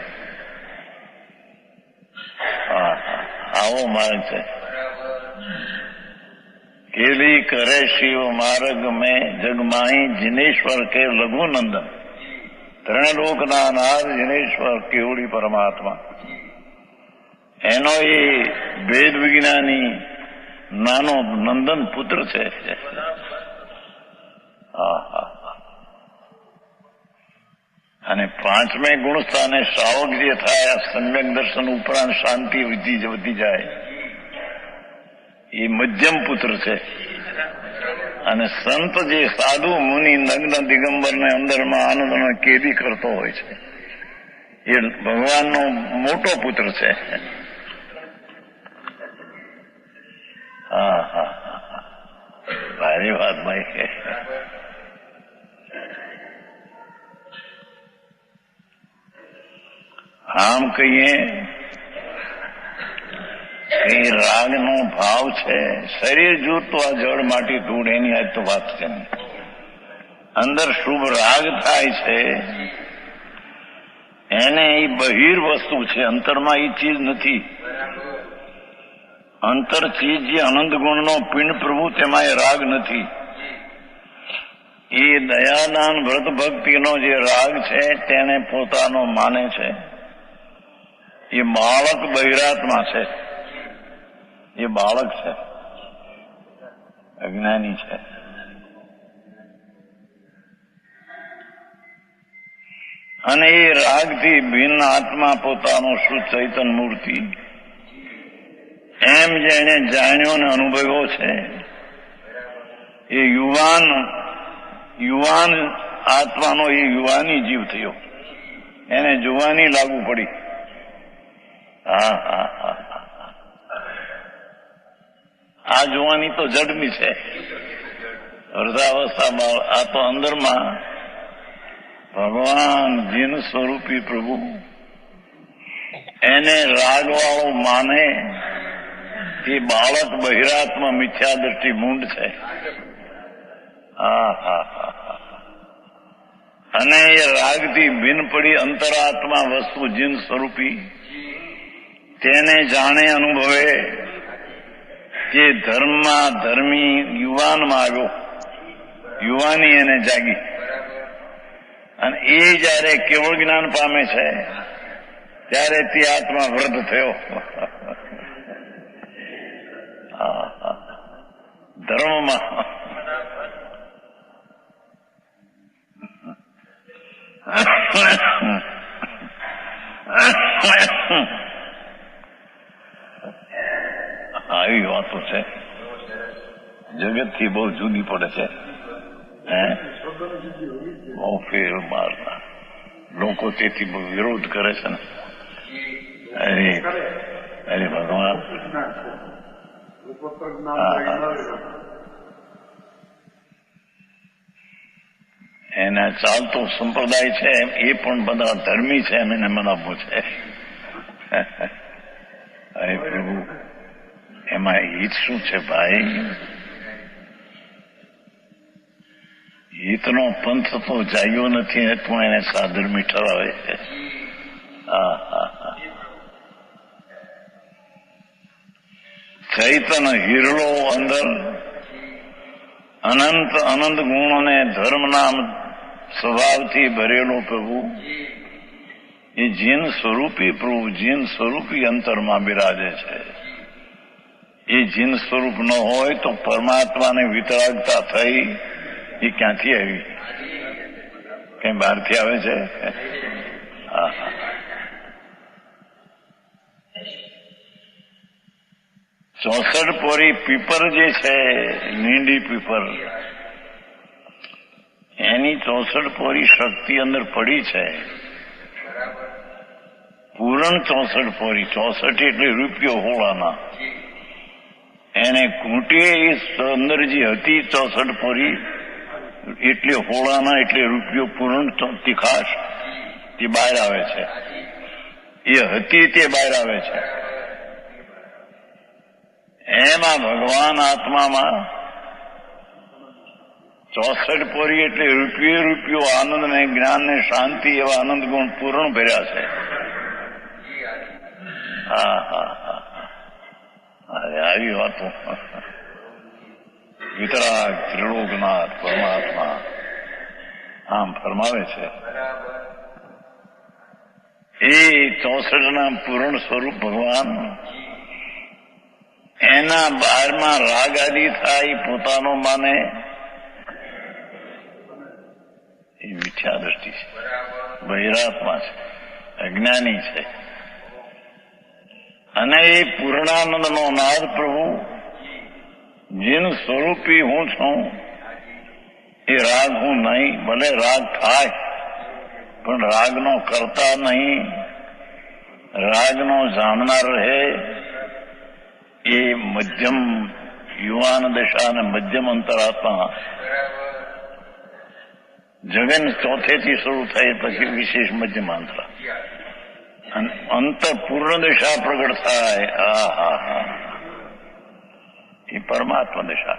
આવો માર્ગ છે. કેલી કરે શિવ માર્ગ મેં જગમાહી જિનેશ્વર કે લઘુનંદન. ત્રણ લોકના નાથ જિનેશ્વર કેવડી પરમાત્મા, એનો એ ભેદ વિજ્ઞાની નાનો નંદન પુત્ર છે. અને પાંચમે ગુણ સ્થાને શ્રાવક જે થાય આ સમ્યક દર્શન ઉપરાંત શાંતિ વધી જાય એ મધ્યમ પુત્ર છે. અને સંત જે સાધુ મુનિ નગ્ન દિગંબર ને અંદરમાં આનંદનો કેદી કરતો હોય છે એ ભગવાનનો મોટો પુત્ર છે. હા હા ભારી વાત ભાઈ. આમ કહીએ એ રાગનો ભાવ છે. શરીર જોતું આ જળ માટી ધૂળ એની આજ તો વાત છે નહીં. અંદર શુભ રાગ થાય છે એને એ બહિર વસ્તુ છે, અંતરમાં એ ચીજ નથી. અંતર ચીજ જે અનંત ગુણનો પિંડ પ્રભુ તેમાં એ રાગ નથી. એ દયાદાન વ્રત ભક્તિનો જે રાગ છે તેને પોતાનો માને છે. એ બાળક બહિરાત્મા છે, એ બાળક છે, અજ્ઞાની છે. અને એ રાગથી ભિન્ન આત્મા પોતાનો શુદ્ધ ચૈતન મૂર્તિ એમ જેને જાણ્યો ને અનુભવ્યો છે એ યુવાન આત્માનો એ યુવાની જીવ થયો. એને જુવાની લાગુ પડી. હા હા હા, આ જુવાની તો જડની છે. વૃદ્ધાવસ્થામાં આ તો અંદરમાં ભગવાન જીન સ્વરૂપી પ્રભુ એને રાગવાળો માને એ બાળક બહિરાત્મા મિથ્યા દ્રષ્ટિ મૂંડ છે. હા હા હા. અને એ રાગથી ભિન્ન પડી અંતરાત્મા વસ્તુ જીન સ્વરૂપી તેને જાણે અનુભવે જે ધર્મમાં ધર્મી યુવાનમાં આવ્યો, યુવાની એને જાગી. અને એ જયારે કેવળ જ્ઞાન પામે છે ત્યારે તે આત્મા વૃદ્ધ થયો. ધર્મમાં આવી વાતો છે, જગતથી બહુ જુદી પડે છે. બહુ ફેર મારતા લોકો તેથી બહુ વિરોધ કરે છે ને. અરે અરે ભગવાન, એના ચાલતો સંપ્રદાય છે એ પણ બધા ધર્મી છે એમ એને મનાવવું છે. અરે પ્રભુ, એમાં હિત શું છે ભાઈ? હિતનો પંથ તો જાગ્યો નથી ને તું એને સાધર્મી ઠરાવે છે. હા હા હા. ચૈતન હિરલો અંદર અનંત ગુણોને ધર્મના સ્વભાવથી ભરેલો પ્રભુ એ જીન સ્વરૂપી પ્રભુ જીન સ્વરૂપી અંતરમાં બિરાજે છે. એ જીન સ્વરૂપ ન હોય તો પરમાત્માને વિતરાગતા થઈ એ ક્યાંથી આવી? કઈ બહારથી આવે છે? હા હા. 64 પોરી પીપર જે છે, નીંડી પીપર, એની 64 પોરી શક્તિ અંદર પડી છે. પૂરણ 64 પોરી, 64 એટલે રૂપિયો હોળાના. એને કૂંટીએ એ અંદર જે હતી 64 પોરી એટલે હોળાના એટલે રૂપિયો પૂરણ તીખાશ તે બહાર આવે છે. એ હતી તે બહાર આવે છે. એમાં ભગવાન આત્મામાં 64 પોરી એટલે રૂપિયો આનંદ ને જ્ઞાન ને શાંતિ એવા આનંદ ગુણ પૂર્ણ ભર્યા છે. હા હા હા. અરે આવી વાતો વિતરાગ ત્રિલોકનાથ પરમાત્મા આમ ફરમાવે છે. એ 64 પૂર્ણ સ્વરૂપ ભગવાન એના 12માં રાગ આદિ થાય પોતાનો માને એ મિથ્યા દ્રષ્ટિ છે. બહિરાત્મા છે, અજ્ઞાની છે. અને એ પૂર્ણાનંદનો નાદ પ્રભુ જીન સ્વરૂપી હું છું. એ રાગ હું નહીં, ભલે રાગ થાય પણ રાગનો કરતા નહીં, રાગનો જાણનાર રહે. એ મધ્યમ યુવાન દશા અને મધ્યમ અંતરાત્મા જગન ચોથેથી શરૂ થઈ પછી વિશેષ મધ્યમ અંતરા અને અંતર પૂર્ણ દશા પ્રગટ થાય. આહા, એ પરમાત્મા દશા,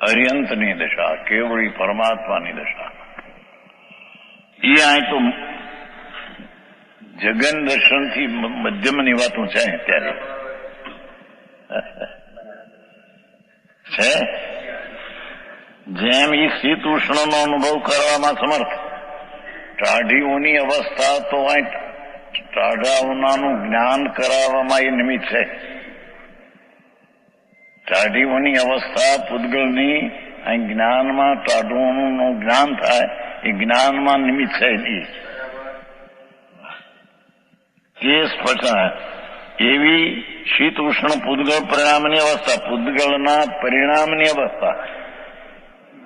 અર્યંતની દશા, કેવળી પરમાત્માની દશા. એ અહીં તો જગન દર્શન થી મધ્યમની વાતો છે અત્યારે છે. જેમ એ શીત ઉષ્ણનો અનુભવ કરવામાં સમર્થ, ટાઢીઓની અવસ્થા તો અહીં ટાઢાઓનાનું જ્ઞાન કરાવવામાં એ નિમિત્ત છે. ટાઢીઓની અવસ્થા પૂતગલની અહીં જ્ઞાનમાં ટાઢુઓનું જ્ઞાન થાય એ જ્ઞાનમાં નિમિત્ત છે. એ સ્પષ્ટ એવી શીત ઉષ્ણ પૂતગળ પરિણામની અવસ્થા, પૂતગળના પરિણામની અવસ્થા,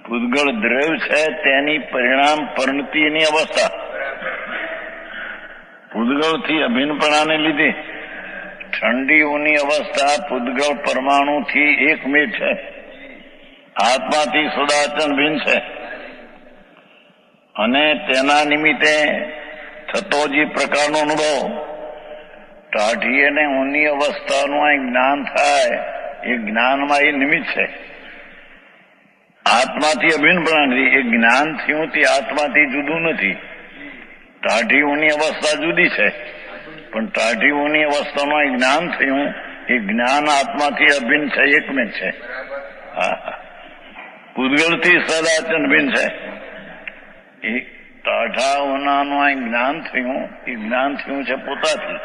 પૂતગળ દ્રવ્ય છે તેની પરિણામ પરિણતિની અવસ્થા. પૂતગળથી અભિન્નપણાને લીધે ઠંડીઓની અવસ્થા પૂતગળ પરમાણુથી એકમેક છે, આત્માથી સદાચન ભિન્ન છે. અને તેના નિમિત્તે થતો જે પ્રકારનો અનુભવ ટાઢી અને ઊની અવસ્થાનું આ જ્ઞાન થાય એ જ્ઞાનમાં એ નિમિત્ત છે. આત્માથી અભિન્નપણાથી એ જ્ઞાન થયું તે આત્માથી જુદું નથી. ટાઢી ઊની અવસ્થા જુદી છે પણ ટાઢી ઊની અવસ્થામાં એ જ્ઞાન થયું એ જ્ઞાન આત્માથી અભિન્ન છે, એકમેક છે. હા, પૂતગળથી સદાચન ભિન્ન છે. એ ટાઢા ઊનાનું આ જ્ઞાન થયું એ જ્ઞાન થયું છે પોતાથી,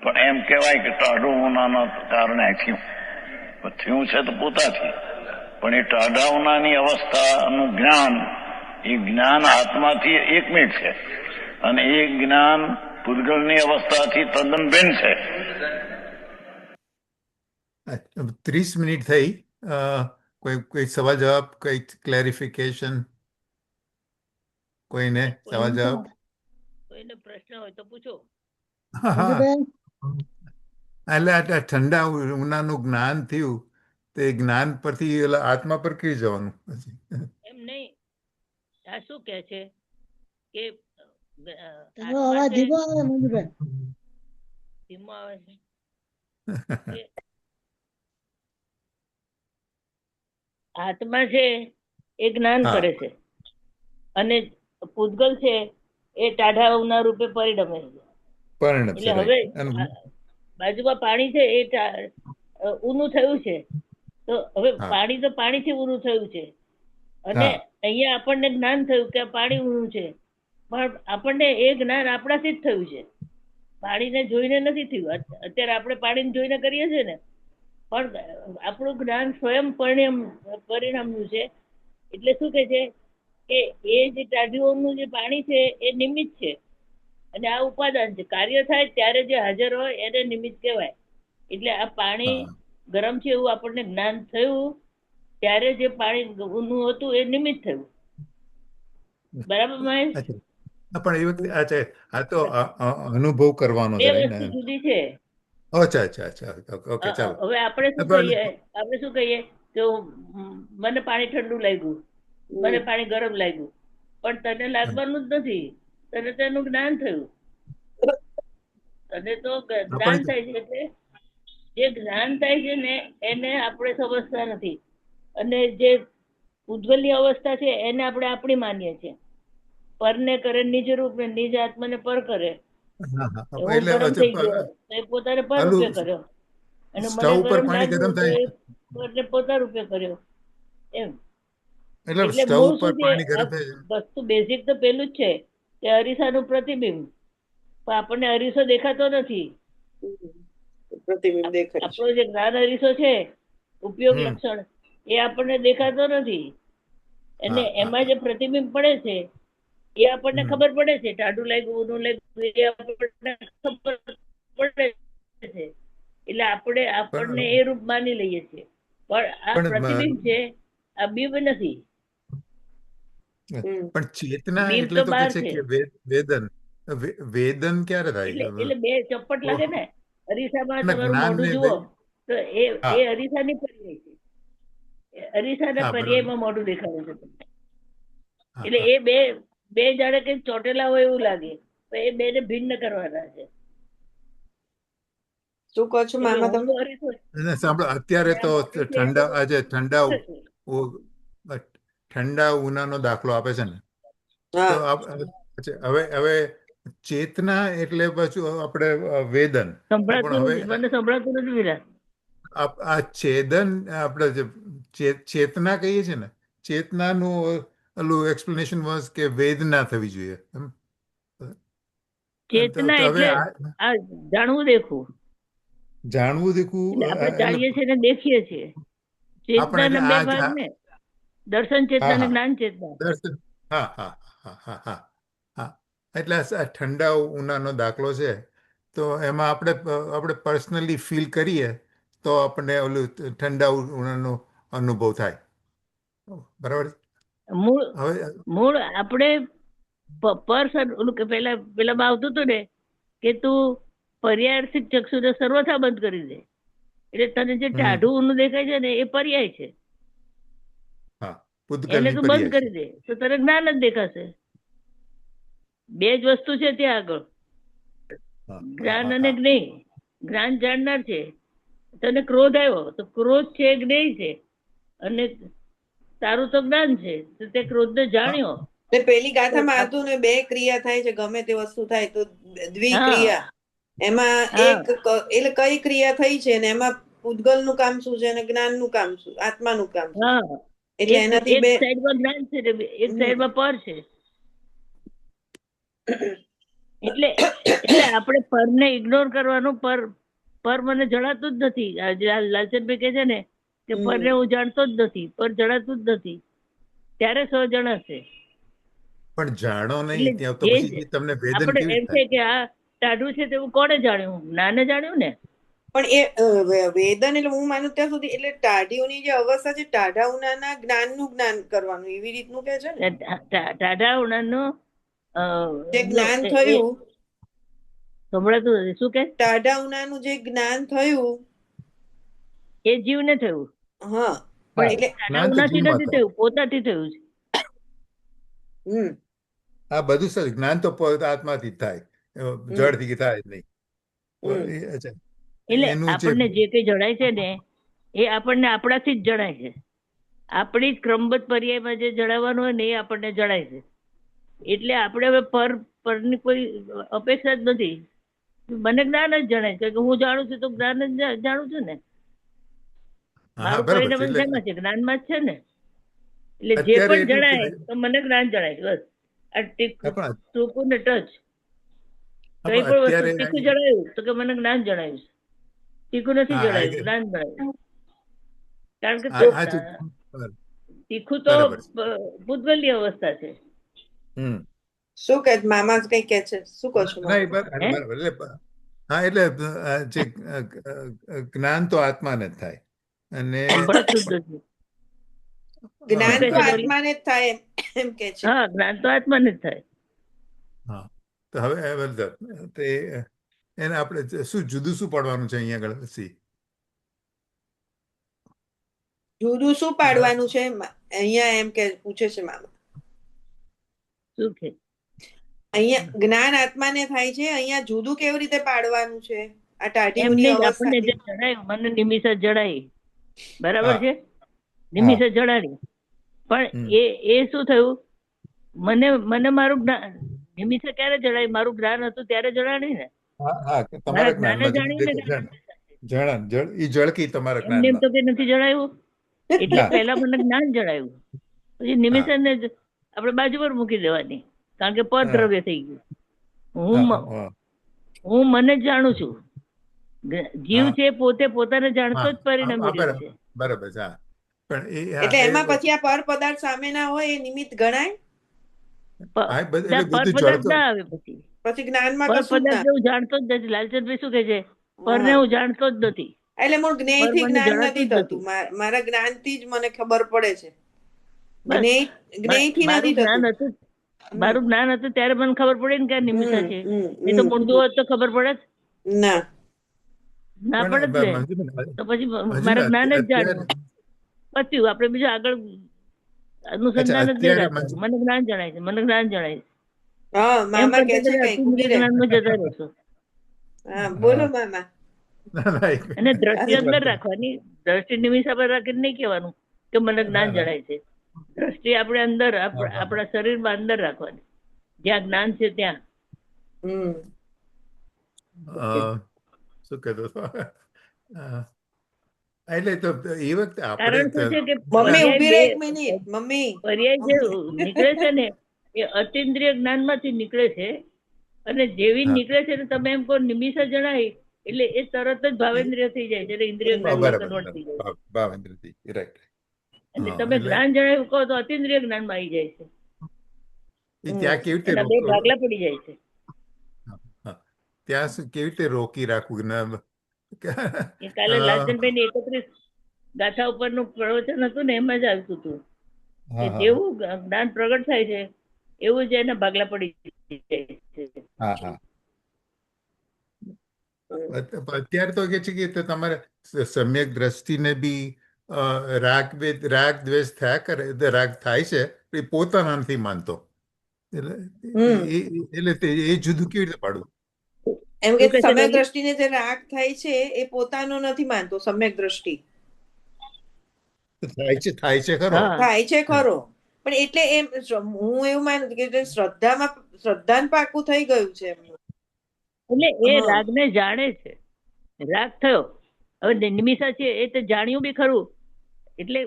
પણ એમ કહેવાય કે ટાઢું ઊનાના કારણે થયું છે તો પોતાથી. પણ એ ટાઢા ઊનાની અવસ્થાનું જ્ઞાન એ જ્ઞાન આત્માથી એકમેક છે અને એ જ્ઞાન પૂતગળની અવસ્થાથી તદ્દન ભિન્ન છે. 30 મિનિટ થઈ. કોઈ સવાલ જવાબ, કોઈ ક્લેરિફિકેશન? કોઈને સવાલ જવાબ? કોઈને પ્રશ્ન હોય તો પૂછો. મંજુબેન, એટલે આ ઠંડા ઉનાનું જ્ઞાન થયું તે જ્ઞાન પરથી આત્મા પર કઈ જવાનું પછી? એમ નહીં, આ શું કે છે કે તમારો અવાજ ધીમો આવે મંજુબેન. ધીમો આવે છે. આત્મા છે એ જ્ઞાન હા. કરે છે અને પૂતગલ છે એ ટાઢાઓના રૂપે પરિણમે છે. પરિણમ એટલે છે, હવે right. અને બાજુમાં પાણી છે એ ઊનું થયું છે તો હવે હા. પાણી તો પાણીથી ઊનું થયું છે અને હા. અહીંયા આપણને જ્ઞાન થયું કે આ પાણી ઊનું છે, પણ આપણને એ જ્ઞાન આપણાથી જ થયું છે, પાણીને જોઈને નથી થયું. અત્યારે આપણે પાણીને જોઈને કરીએ છીએ ને, પણ આપણું જ્ઞાન સ્વયં પરિણામનું છે. એટલે શું કે છે કે એ જે ટાઢીઓનું જે પાણી છે એ નિમિત્ત છે અને આ ઉપાદાન છે. કાર્ય થાય ત્યારે જે હાજર હોય એને નિમિત્ત કહેવાય. એટલે આ પાણી હા. ગરમ છે એવું આપણને જ્ઞાન થયું ત્યારે જે પાણી ઊનું હતું એ નિમિત્ત થયું. બરાબર મહેશ? અચ્છા. હા, પણ એ વખતે અચ્છા આ તો અનુભવ કરવાનો બે છે, right વસ્તુ ને? જુદી છે. અચ્છા. ઓકે, ચાલો. હવે આપણે શું પણ- કહીએ કે મને પાણી ઠંડુ લાગ્યું, મને પાણી ગરમ લાગ્યું, પણ તને લાગવાનું જ નથી, તને તેનું જ્ઞાન થયું. તને તો જ્ઞાન થાય છે. એટલે જે જ્ઞાન થાય છે ને એને આપણે સમજતા નથી અને જે ઉજ્જવલની અવસ્થા છે એને આપણે આપણી માનીએ છીએ. પરને કરે નિજ રૂપ ને નિજ આત્માને પર કરે. હા. હું એટલે ગરમ થઈ અચ્છા, ગયો તો એ પોતાને પર પેલું રૂપે કર્યો અને સ્ટવ મને ઉપર ગરમ પાણી લાગ્યું ગરમ તો થાય. એ પરને પોતા રૂપે કર્યો. એમ એટલે એટલે સ્ટવ મૂળ ઉપર શું છે? પાણી ગરમ આ થાય. વસ્તુ બેઝિક તો પેલું જ છે કે અરીસાનું પ્રતિબિંબ, પણ આપણને અરીસો દેખાતો નથી. પ્રતિબિંબ દેખાય છે. આપણો જે જ્ઞાન અરીસો છે ઉપયોગ હમ. લક્ષણ એ આપણને દેખાતો નથી અને હા. એમાં જે પ્રતિબિંબ પડે છે એ આપણને ખબર પડે છે, ટાઢું લાગ્યું ઊનું લાગ્યું એ આપણને ખબર પડે છે, એટલે આપણને એ રૂપ માની લઈએ છીએ. પણ આ પ્રતિબિંબ છે, આ બિંબ નથી. પણ ચેતના બિંબ એટલે તો તો બહાર કે છે છે. કે વેદન વેદન ક્યારે થાય? એટલે બે ચપ્પટ લાગે ને, અરીસામાં ના, તમારું જ્ઞાન મોઢું ને જુઓ તો એ હા. અરીસાની પર્યાય છે. અરીસાના હા, બરાબર. પર્યાયમાં મોઢું દેખાડે છે તમને. હા, એટલે હા. એ બે જાણે કઈ ચોટેલા હોય એવું લાગે, પણ એ બેને ભિન્ન કરવાના છે. શું કહો છો એટલે મામા હું તમે? તો અરીસો જ અને સાંભળો, અત્યારે અને આ તો મોઢું છે એ ઠંડા આજે બધું ઠંડા ઉનાનો દાખલો આપે છે ને, તો હા હવે ચેતના એટલે પાછું આપણે વેદન. પણ હવે મને સંભળાતું નથી વિરાટ. આ છેદન આપણે જે ચેતના કહીએ છીએ ને, ચેતનાનું ઓલું એક્સપ્લેનેશન વોઝ કે વેદના થવી જોઈએ એમ. ચેતના તો હવે એટલે આ જાણવું દેખવું, જાણવું દીખું એટલે આપણે જાણીએ છીએ ને દેખીએ છીએ. આપણે ચેતનાના બે એટલે ભાગ ને, દર્શન હા ચેતના અને હા જ્ઞાન ચેતના. દર્શન હા હા હા હા હા હા. એટલે આ ઠંડા ઉનાનો દાખલો છે, તો એમાં આપણે પર્સનલી ફીલ કરીએ તો આપણને ઓલું ઠંડા ઉનાનો અનુભવ થાય. બરાબર. હવે મૂળ આપણે ઓલું કે પેલા આવતું હતું ને કે તું પર્યાર્થિક ચક્ષુને સર્વથા બંધ કરી દે, એટલે તને જે ટાઢું ઊનું દેખાય છે ને એ પર્યાય છે. હા, એને પૂતગલની તું બંધ પર્યાય છે. કરી દે તો તને જ્ઞાન જ દેખાશે. બે જ વસ્તુ છે ત્યાં આગળ, હા, જ્ઞાન હા, અને હા. જ્ઞેય. જ્ઞાન જાણનાર છે. તને ક્રોધ આવ્યો તો ક્રોધ છે જ્ઞેય છે, અને તારું તો જ્ઞાન છે, તો તે ક્રોધને જાણ્યો. તે પેલી ગાથામાં હતું ને, બે ક્રિયા થાય છે ગમે તે વસ્તુ થાય તો, દ્વિક્રિયા. એમાં એક એટલે કઈ ક્રિયા થઈ છે ને એમાં પૂતગલ નું કામ શું છે અને જ્ઞાન નું કામ શું, આત્માનું કામ શું છે. એટલે એનાથી એક બે સાઈડમાં જ્ઞાન છે ને એક સાઈડમાં પર છે. એટલે આપણે પરને ઇગ્નોર કરવાનું. પર મને જણાતું જ નથી. લાલચંદભાઈ કહે છે ને કે પરને હું જાણતો જ નથી, પર જણાતું જ નથી, ત્યારે સ્વ જણાશે. પણ જાણો નહીં ત્યાં તો પછી તમને વેદન આપણે કેવી એમ રીતે છે થાય? કે આ ટાઢું છે તેવું કોણે જાણ્યું? જ્ઞાને જાણ્યું ને. પણ એ વેદન એટલે હું માનું ત્યાં સુધી એટલે ટાઢીઓની જે અવસ્થા છે, ટાઢા ઉનાના જ્ઞાનનું જ્ઞાન કરવાનું એવી રીતનું કે છે ને. ટાઢા ઉનાનું જે જ્ઞાન થયું, સંભળાતું નથી. શું કે? ટાઢા ઉનાનું જે જ્ઞાન થયું એ જીવને થયું. હા, પણ એટલે ટાઢા ઉનાથી નથી થયું, પોતાથી થયું છે. આ બધું સર જ્ઞાન તો આત્માથી જ થાય, જળથી થાય જ નહીં. એટલે એનું આપણને જે કઈ જણાય છે ને એ આપણને આપણાથી જ જણાય છે. આપણી જ ક્રમબદ્ધ પર્યાયમાં જે જણાવવાનું હોય ને એ આપણને જણાય છે. એટલે આપણે હવે પરની કોઈ અપેક્ષા જ નથી. મને જ્ઞાન જ જણાય છે કે હું જાણું છું તો જ્ઞાન જ જાણું છું ને. મારું પરિણામ શેમાં છે? જ્ઞાનમાં જ છે ને. એટલે જે પણ જણાય તો મને જ્ઞાન જણાય. બસ આ ટૂંકું ને ટચ. કઈ પણ વસ્તુ તીખું જણાયું તો કે મને જ્ઞાન જણાયું છે. તીખું નથી જણાયું, જ્ઞાન જણાયું. કારણ કે તીખું તો પૂતગલની અવસ્થા છે. શું કે મામા કઈ કે છે? શું કહો છો? હા, એટલે જે જ્ઞાન તો આત્માને જ થાય, અને જ્ઞાન તો આત્માને જ થાય એમ કે છે. હા, જ્ઞાન તો આત્માને જ થાય. હા, તો હવે એને આપણે શું જુદું શું પાડવાનું છે અહીંયા આગળ? જુદું શું પાડવાનું છે અહીંયા એમ કે પૂછે છે મામા. શું કે? અહીંયા જ્ઞાન આત્માને થાય છે, અહીંયા જુદું કેવી રીતે પાડવાનું છે? આ ટાઢીઓની આપણને જે જણાયું, મને નિમિષ જણાય, બરાબર છે, નિમિષ જણાવી. પણ એ શું થયું? મને મારું જ્ઞાન નિમિષે ક્યારે જણાય? મારું જ્ઞાન હતું ત્યારે જણાવી ને. મારા જ્ઞાને જાણ્યું ને. એમ તો કે નથી જણાયું. એટલે પહેલા મને જ્ઞાન જણાયું, પછી નિમિષે ને આપણે બાજુ પર મૂકી દેવાની, કારણ કે પર દ્રવ્ય થઈ ગયું. હું મને જ જાણું છું. જીવ છે પોતે પોતાને જાણતો જ પરિણમી રહ્યો છે. બરાબર છે. એટલે એમાં પછી આ પર પદાર્થ સામે ના હોય એ નિમિત્ત ગણાય? આ બધું ના, એટલે પર બધું પદાર્થ જડતો ના આવે પછી. પછી જ્ઞાનમાં પર કશું જ પદાર્થ ના હું જાણતો જ નથી. લાલચંદભાઈ શું કહે છે, પરને હા. હું જાણતો જ નથી. એટલે મૂળ પર જ્ઞેયથી મને જ્ઞાન જણાતું નથી જ થતું. મારા જ્ઞાનથી જ મને ખબર પડે છે. બસ જ્ઞેયથી મારું નથી જ્ઞાન થતું. હતું, મારું જ્ઞાન હતું ત્યારે મને ખબર પડી ને કે આ નિમિષા છે. એ તો મૂંડું હોત તો ખબર પડે જ ના ના પણ પડે જ ને. મંજુબેન, તો પછી મંજુબેન, મારે જ્ઞાન જ અત્યારે જાણવું પત્યું. આપણે બીજું આગળ અનુસંધાન જ નહીં અત્યારે રાખવાનું. મને જ્ઞાન જણાય છે, મને જ્ઞાન જણાય છે. હા એમ મામા કે કરતા છે કરતા કઈ ઉભી અતિન્દ્રિય રહે. જ્ઞાનમાં જતા રહેશો. હા બોલો મામા. અને દ્રષ્ટિ અંદર રાખવાની. દ્રષ્ટિ નિમિષા પર રાખીને નહીં કહેવાનું કે મને જ્ઞાન જણાય છે. દ્રષ્ટિ આપણે અંદર આપણા શરીરમાં અંદર રાખવાની, જ્યાં જ્ઞાન છે ત્યાં. હમ શું કહેતો હતો? એટલે તો એ વખતે કારણ શું છે આપણે કે મમ્મી પર્યાય ઉભી રહે એક બે- મિનિટ. મમ્મી પર્યાય જે નીકળે છે ને એ અતિન્દ્રિય જ્ઞાનમાંથી નીકળે છે. અને જેવી હા. નીકળે છે ને તમે એમ કહો નિમિષા જણાય એટલે એ તરત જ ભાવેન્દ્રિય થઈ જાય છે એટલે ઇન્દ્રિય જ્ઞાનમાં બરાબર, કન્વર્ટ થઈ જાય છે. ભાવેન્દ્રજી, રાઈટ. એટલે હા, તમે એટલે જ્ઞાન જણાવ્યું કહો તો અતિન્દ્રિય જ્ઞાનમાં આવી જાય છે. એ ત્યાં કેવી રીતે એના બે ભાગલા પડી જાય છે. ત્યાં કેવી રીતે રોકી રાખવું ને એ કાલે લાલચંદભાઈ ની 31 ગાથા ઉપરનું પ્રવચન હતું ને એમાં જ આવતું હતું કે જેવું જ્ઞાન પ્રગટ થાય છે એવું જ એના ભાગલા પડી જાય છે. અત્યારે તો કે છે કે તમારે સમ્યક દ્રષ્ટિને બી રાગ દ્વેષ થયા કરે, રાગ થાય છે એ પોતાના નથી માનતો. એટલે એ જુદું કેવી રીતે પાડવું? એમ કે સમ્યક દ્રષ્ટિને જે રાગ થાય છે એ પોતાનો નથી માનતો. સમ્યક દ્રષ્ટિ થાય છે ખરો, થાય છે ખરો, પણ એટલે એમ હું એવું માનું કે શ્રદ્ધાન પાકું થઈ ગયું છે એમનું. એટલે એ રાગને જાણે છે. રાગ થયો, હવે નિમિષા છે એ તો જાણ્યું બી ખરું. એટલે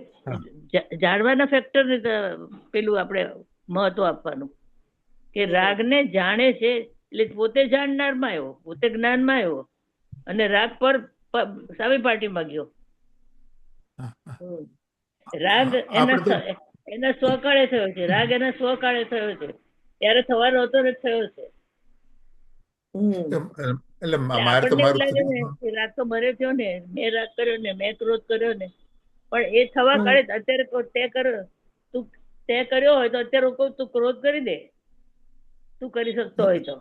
જાણવાના ફેક્ટર પેલું આપણે મહત્વ આપવાનું કે રાગને જાણે છે એટલે પોતે જાણનારમાં આવ્યો, પોતે જ્ઞાનમાં આવ્યો અને રાગ પર સામી પાર્ટીમાં ગયો. રાગ એના સ્વકાળે થયો છે. રાગ એના સ્વકાળે થયો છે, ત્યારે થવાનો હતો ને થયો છે. એટલે મારે તો આપણને એવું લાગે ને કે રાગ તો મરે થયો ને, મેં રાગ કર્યો ને, મેં ક્રોધ કર્યો ને, પણ એ થવા કાળે અત્યારે તે કર્યો હોય તો અત્યારે કહું તું ક્રોધ કરી દે, તું કરી શકતો હોય તો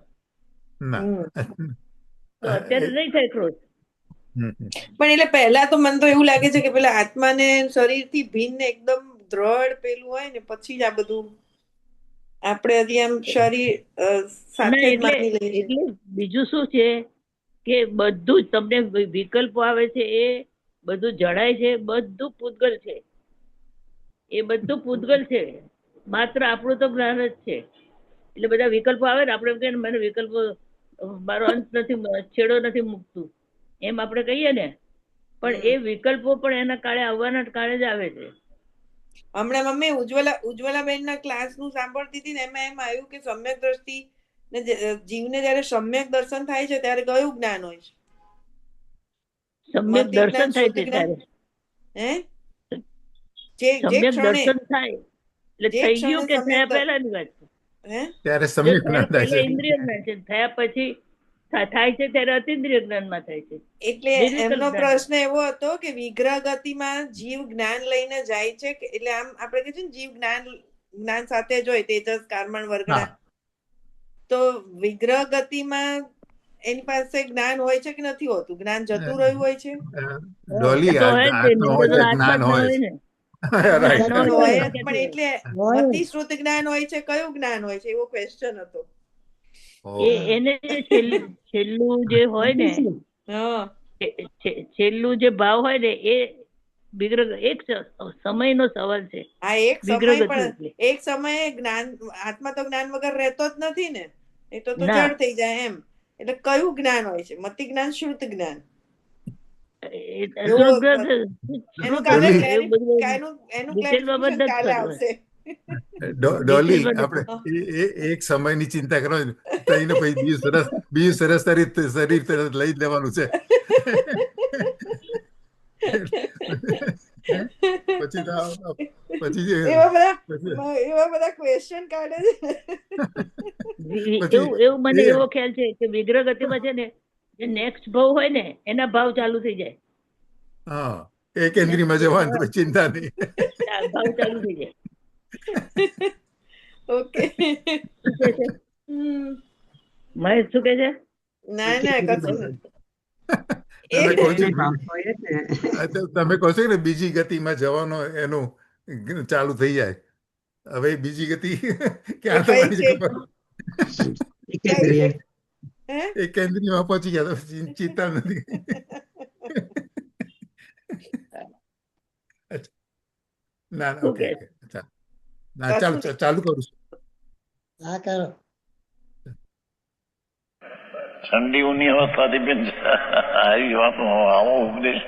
અત્યારે નહીં થાય ક્રોધ. પણ એટલે પહેલા તો મને તો એવું લાગે છે કે પેલા આત્માને શરીરથી ભિન્ન એકદમ દ્રઢ પેલું હોય ને પછી જ આ બધું આપણે હજી આમ શરીર સાથે જ માની લઈએ. એટલે બીજું શું છે કે બધું જ તમને વિકલ્પો આવે છે એ બધું જણાય છે, બધું પૂતગલ છે. એ બધું પૂતગલ છે, માત્ર આપણું તો જ્ઞાન જ છે. એટલે બધા વિકલ્પો આવે ને આપણે કહીએ ને મને વિકલ્પો મારો અંત નથી, છેડો નથી મૂકતું એમ આપણે કહીએ ને, પણ એ વિકલ્પો પણ એના કાળે આવવાના કાળે જ આવે છે. હમણાં મમ્મી ઉજ્જવલાબેન ના ક્લાસ નું સાંભળતી હતી ને એમાં એમ આવ્યું કે સમ્યક દ્રષ્ટિ ને જીવને જયારે સમ્યક દર્શન થાય છે ત્યારે કયું જ્ઞાન હોય છે? સમ્યક દર્શન થાય છે ત્યારે સમ્યક દર્શન થાય એટલે થઈ ગયું કે થયા પહેલાની વાત છે. ત્યારે સમ્યક જ્ઞાન થાય છે. ઇન્દ્રિય જ્ઞાન છે, થયા પછી થાય છે ત્યારે અતિન્દ્રિય જ્ઞાનમાં થાય છે. એટલે એમનો પ્રશ્ન એવો હતો કે વિગ્રહ ગતિમાં જીવ જ્ઞાન લઈને જાય છે, એટલે આમ આપણે કહે છે ને જીવ જ્ઞાન સાથે જ હોય, તેજસ કાર્મણ વર્ગના, તો વિગ્રહ ગતિમાં એની પાસે જ્ઞાન હોય છે કે નથી હોતું? જ્ઞાન જતું રહ્યું હોય છે? ડોલી જ્ઞાન હોય પણ એટલે અતિશ્રુત જ્ઞાન હોય છે, કયું જ્ઞાન હોય છે એવો ક્વેશ્ચન હતો. એને છેલ્લું જે હોય ને, છેલ્લું જે ભાવ હોય ને એ વિગ્રહ એક સમયનો સવાલ છે. હા, એક સમયે જ્ઞાન આત્મા તો જ્ઞાન વગર રહેતો જ નથી ને, એ તો જડ થઈ જાય એમ. એટલે કયું જ્ઞાન હોય છે? મતિ જ્ઞાન, શ્રુત જ્ઞાન? ડોલી આપણે એક સમયની ચિંતા કરો તો એને પછી બીજું સરસ શરીર તરફ લઈ લેવાનું છે. પછી તો પછી જે એવા બધા ક્વેશ્ચન કાઢે છે. પછી એવું મને એ એવો ખ્યાલ છે કે વિગ્રહ ગતિમાં છે ને જે નેક્સ્ટ ભાવ હોય ને એના ભાવ ચાલુ થઈ જાય. હા, એક કેન્દ્રીમાં જવાનું તો ચિંતા નહીં. ભાવ ચાલુ થઈ જાય. ઓકે. શું કે છે મહેશ, શું કે છે? ના કશું નથી. તમે કહો છો ભાવ હોય જ ને. તમે કહો છો ને બીજી ગતિમાં જવાનો એનું ચાલુ થઈ જાય. હવે બીજી ગતિ ક્યાં થવાની છે ખબર? એકેન્દ્રિય. એક કેન્દ્રીમાં પહોંચી ગયા તો ચિંતા નથી. ના શું ઓકે કે ઓકે ના ચાલુ ચાલુ કરું છું. હા કરો. ઠંડીઓની અવસ્થાથી બેન આવી વાતો, આવો ઉપદેશ,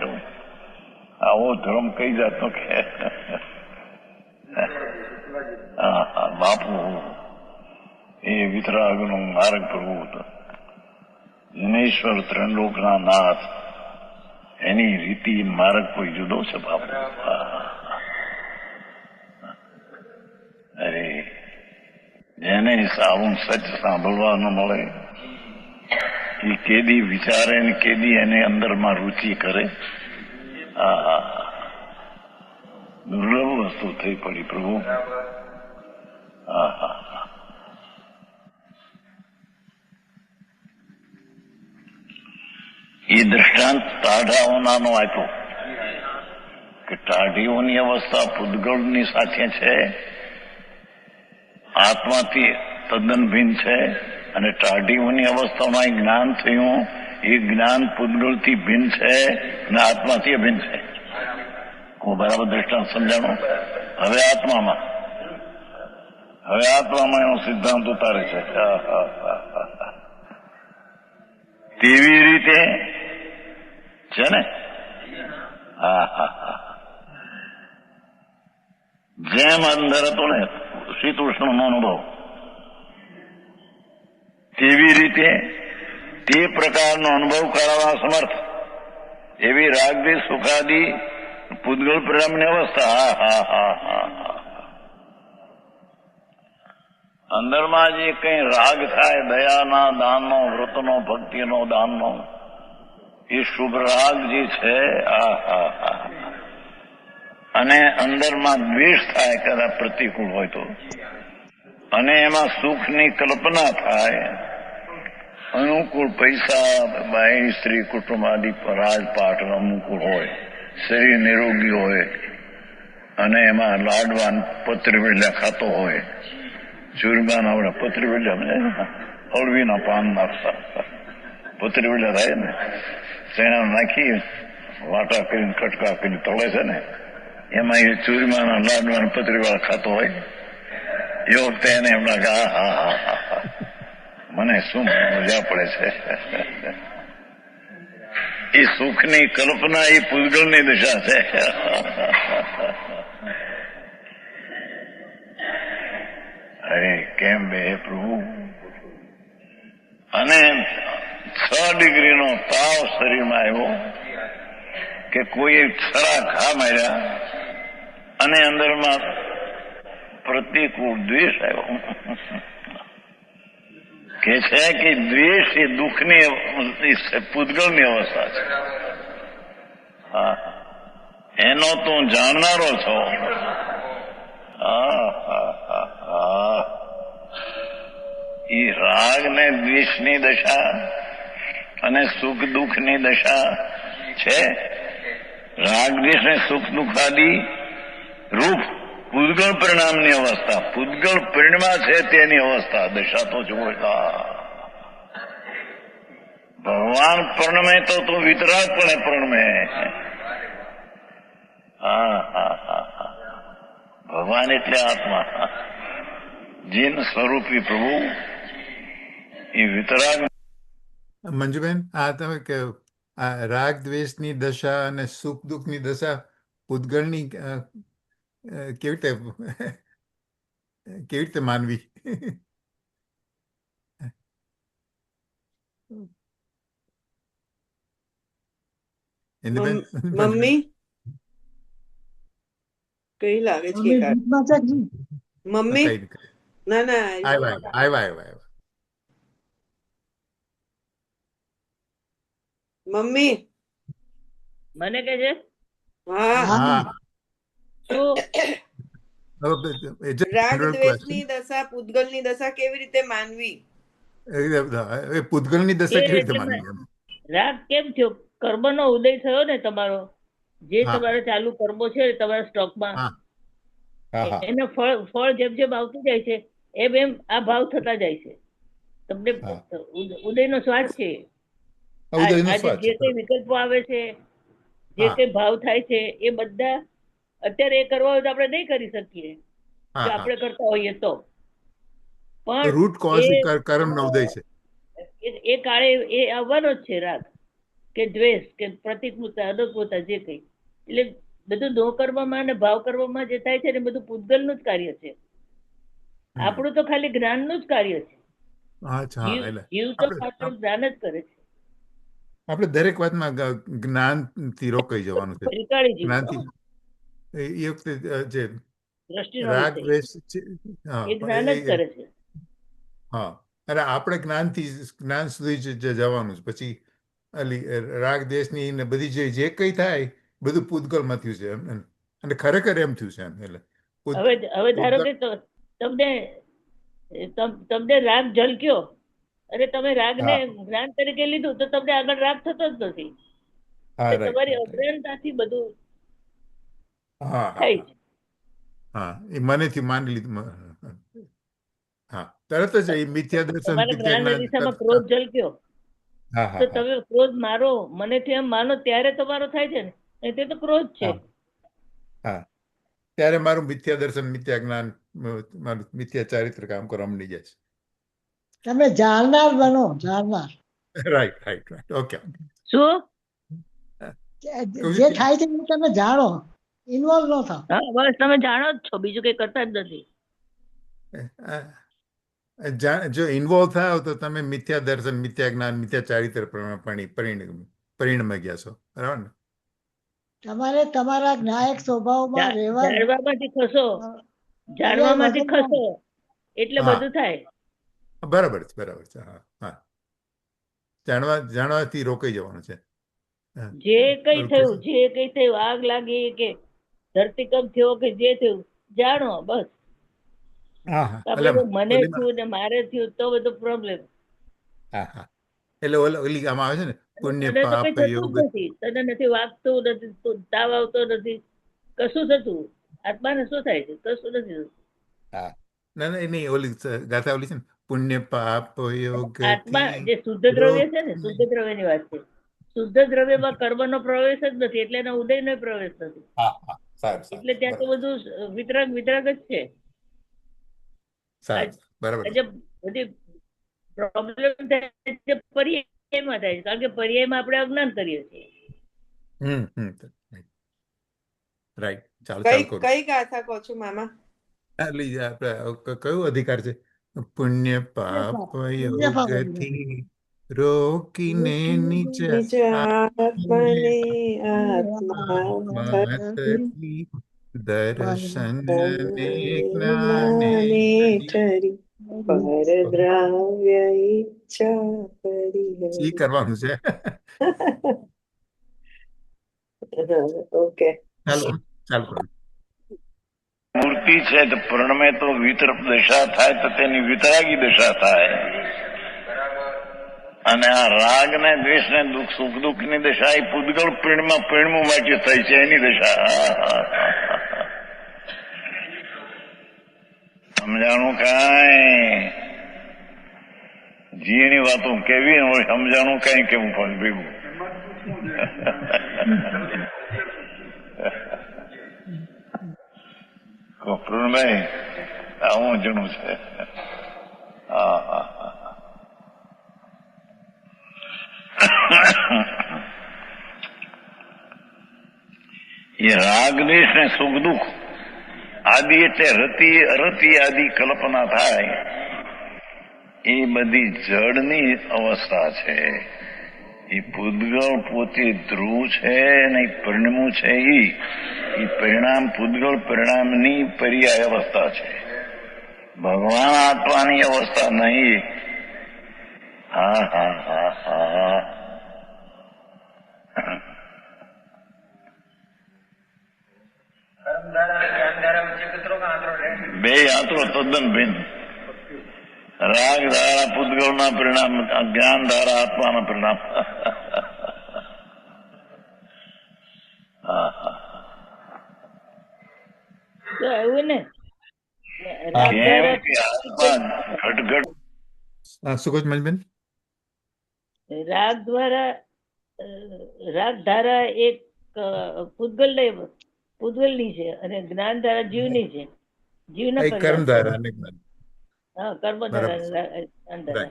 આવો ધર્મ કઈ જાતનો કે બાપુ એ વિતરાગનો માર્ગ પ્રભુ હતો. જનેશ્વર ત્રણલોકના નાથ, એની રીતિ માર્ગ કોઈ જુદો છે બાપુ. અરે જેને સાવું સચ સાંભળવા ન મળે એ કેદી વિચારે ને કેદી એને અંદરમાં રુચિ કરે. દુર્લભ વસ્તુ થઈ પડી પ્રભુ. એ દ્રષ્ટાંત ટાઢાઓનાનો આપ્યો કે ટાઢીઓની અવસ્થા પૂતગળની સાથે છે, આત્માથી તદ્દન ભિન્ન છે, અને ટાઢીઓની અવસ્થામાં જ્ઞાન થયું એ જ્ઞાન પૂતગળથી ભિન્ન છે અને આત્માથી અભિન્ન છે. હું બરાબર દ્રષ્ટાંત સમજાણું? હવે આત્મામાં એનો સિદ્ધાંત ઉતારે છે. તેવી રીતે છે ને. જેમ અંદર હતો ને શીતોષ્ણનો અનુભવ, તેવી રીતે તે પ્રકારનો અનુભવ કરાવવા સમર્થ એવી રાગદ્વેષ સુખાદી પૂતગળ પરિણામની અવસ્થા. અંદરમાં જે કઈ રાગ થાય, દયાના દાનનો, વ્રતનો, ભક્તિનો, દાનનો, એ શુભ રાગ જે છે. અને અંદરમાં દ્વેષ થાય કદાચ પ્રતિકૂળ હોય તો, અને એમાં સુખની કલ્પના થાય, અનુકૂળ પૈસા, બાઈ, સ્ત્રી, કુટુંબ આદિ રાજપાટ અનુકૂળ હોય, શરીર નિરોગી હોય, અને એમાં લાડવાન પત્રી વેલ્યા ખાતો હોય, ચૂરમાન આવડે પત્રી વેલ્યા અળવીના પાન નાખતા પત્રી વેલ્યા થાય ને, ચણા નાખી વાટા કરીને કટકા કરીને તળે છે ને, એમાં એ ચૂરમાના લાડવાના પત્રી વાળા ખાતો હોય. એ વખતે એને એમ લાગે મને શું મજા પડે છે. એ સુખની કલ્પના એ પૂતગળની દિશા છે. અરે કેમ બે પ્રભુ. અને 6 ડિગ્રીનો તાવ શરીરમાં આવ્યો કે કોઈ ખરા ઘા માર્યા અને અંદરમાં પ્રતિકૂળ દ્વેષ આવ્યો. કે છે કે દ્વેષ એ દુઃખની પૂતગળની અવસ્થા છે. એનો તું જાણનારો છો. એ રાગ ને દ્વેષની દશા અને સુખ દુઃખની દશા છે. રાગ દ્વેષ ને સુખ દુઃખ આદિ રૂપ પૂતગળ પરિણામની અવસ્થા, પૂતગળ પરિણમાં છે તેની અવસ્થા, દશા તો જુઓ. ભગવાન પરણમે તો તું વિતરાગપણે પરણમે. ભગવાન એટલે આત્મા, જીન સ્વરૂપી પ્રભુ એ વિતરાગ. મંજુબેન, તમે કહ્યું આ રાગ દ્વેષની દશા અને સુખ દુઃખની દશા પૂતગળની કેવી રીતે માનવી? મમ્મી કઈ લાગે છે મમ્મી કે ગીતમાં છે કે મમ્મી કઈ નહીં. ના ના આવ્યા. મમ્મી મને કે છે હા હા શું હવે રાગ જનરલ દ્વેષની દશા પૂતગલની દશા કેવી રીતે માનવી? ક્વેશ્ચન પૂતગલની દશા કેવી રીતે એટલે માનવી એમ? રાગ કેમ થયો? કર્મનો ઉદય થયો ને તમારો, જે હા તમારા ચાલુ કર્મો છે તમારા સ્ટોકમાં, હા હા હા એનો ફળ જેમ જેમ આવતું જાય છે એમ એમ આ ભાવ થતા જાય છે. તમને હા. ઉદયનો સ્વાદ છે. ઉદયનો આજે સ્વાદ જે છે. કઈ વિકલ્પો આવે છે, જે હા કઈ ભાવ થાય છે, એ બધા અત્યારે એ કરવા હોય તો આપણે નહીં કરી શકીએ, હા જો હા આપણે કરતા હોઈએ તો. પણ રૂટ કોઝ કર્મનો ઉદય છે. એ કાળે એ આવવાનો જ છે રાગ કે દ્વેષ કે પ્રતિકૂળતા અનુકૂળતા જે કઈ. એટલે બધું દો કર્મમાં અને ભાવ કર્મમાં જે થાય છે ને બધું પૂતગલનું જ કાર્ય છે. આપણું તો ખાલી જ્ઞાનનું જ કાર્ય છે. અચ્છા હા એટલે જીવ તો માત્ર જ્ઞાન જ કરે છે. આપણે દરેક વાતમાં જ્ઞાનથી રોકાઈ જવાનું છે. ત્રિકાળી જીવ જ્ઞાનથી એ વખતે જે દ્રષ્ટિનો રાગ વિષય દ્વેષ છે, હા એ જ્ઞાન જ કરે છે. હા અને આપણે જ્ઞાન સુધી જવાનું છે. પછી રાગ દેશની ને બધી જે કઈ થાય બધું પૂતગલમાં થયું છે અને ખરેખર એમ થયું છે એમ. એટલે હવે ધારો કે તમને રાગ ઝલક્યો અને તમે રાગને જ્ઞાન તરીકે લીધું તો તમને આગળ રાગ થતો જ નથી. તમારી અજ્ઞાનતાથી બધું થાય છે. હા એ મનેથી માની લીધું. હા તરત જ એ મિથ્યા દર્શન તમારા જ્ઞાનના દિશામાં ક્રોધ ઝલક્યો તો તમે ક્રોધ મારો મનેથી એમ માનો ત્યારે તમારો થાય છે ને, તે તો ક્રોધ છે. હા ત્યારે મારું મિથ્યા દર્શન મિથ્યા જ્ઞાન મારું મિથ્યા ચારિત્ર કામ કરવા મળી જાય છે. તમે જાણનાર બનો, જાણનાર. Right okay. શું જે થાય છે એ તમે જાણો, ઇન્વોલ્વ ન થાવ. હા બસ તમે જાણો જ છો, બીજું કઈ કરતા જ નથી. જો ઇન્વોલ્વ થાવ તો તમે મિથ્યા દર્શન મિથ્યા જ્ઞાન મિથ્યા ચારિત્ર પરિણમી ગયા છો. બરાબર ને? તમારે તમારા જ્ઞાયક સ્વભાવમાં રહેવાનું. જાણવામાંથી ખસો એટલે બધું થાય. બરાબર છે હા જાણવાથી રોકાઈ જવાનું છે. જે કઈ થયું આગ લાગી કે ધરતીકંપ થયો કે જે થયું જાણો બસ. મને થયું ને મારે થયું તો બધું પ્રોબ્લેમ. હા એટલે ઓલી આમાં આવે છે ને પુણ્ય પાપ યોગ. તને નથી વાગતું, નથી તાવ આવતો, નથી કશું થતું. આત્માને શું થાય છે? કશું નથી થતું. હા ના નહીં ઓલી ગાથા ઓલી છે ને પુણ્ય પાપ યોગ. આત્મા જે શુદ્ધ દ્રવ્ય છે ને, શુદ્ધ દ્રવ્યની વાત છે. શુદ્ધ દ્રવ્યમાં કર્મનો પ્રવેશ જ નથી, એટલે એનો ઉદયનો પ્રવેશ નથી. એટલે ત્યાં તો બધું વિતરાગ જ છે. બધી પ્રોબ્લેમ પર્યાયમાં થાય છે, કારણ કે પર્યાયમાં આપણે અજ્ઞાન કરીએ છીએ. કઈ ગાથા કહો છો મામા? કયું અધિકાર છે? પુણ્ય પાપ યોગથી રોકીને નિજ આત્માને આત્માથી દર્શન જ્ઞાને ઠરી પરદ્રવ્ય ઈચ્છા કરી કરવાનું છે. ઓકે ચાલો મૂર્તિ છે તો પ્રણમે તો વિતર્ક દશા થાય તો તેની વિતરાગી દશા થાય. અને આ રાગ ને દ્વેષ ને દુઃખ સુખ દુઃખ ની દશા એ પૂતગળ પીણમાં માટે થઈ છે એની દશા. સમજાણું કાંઈ જીની વાતો કેવી હોય, સમજાણું કઈ કેવું પણ ભેગું. પૂર્ણભાઈ આવું જણું છે. એ રાગ દેશ ને સુખ દુઃખ આદિ એટલે રતિ અરતિ આદિ કલ્પના થાય એ બધી જડની અવસ્થા છે. એ પૂતગળ પોતે ધ્રુવ છે ને પરિણમું છે એ પરિણામ પૂતગળ પરિણામની પર્યાય અવસ્થા છે, ભગવાન આત્માની અવસ્થા નહીં. હા હા હા હા બે યાત્રો તદ્દન ભિન્ન. રાગ ધારા પૂતગળના પરિણામ, જ્ઞાન ધારા આત્માના પરિણામ. તો એવું ને રાગ કેમ ધારા કે આત્મા ઘટઘટ શું કહો છો મનીબેન? રાગ દ્વારા રાગ ધારા એક પૂતગલની છે અને જ્ઞાન ધારા જીવની છે. જીવના એ કર્મ ધારા અને હા, કર્મ ધારા જ્ઞાન ધારા.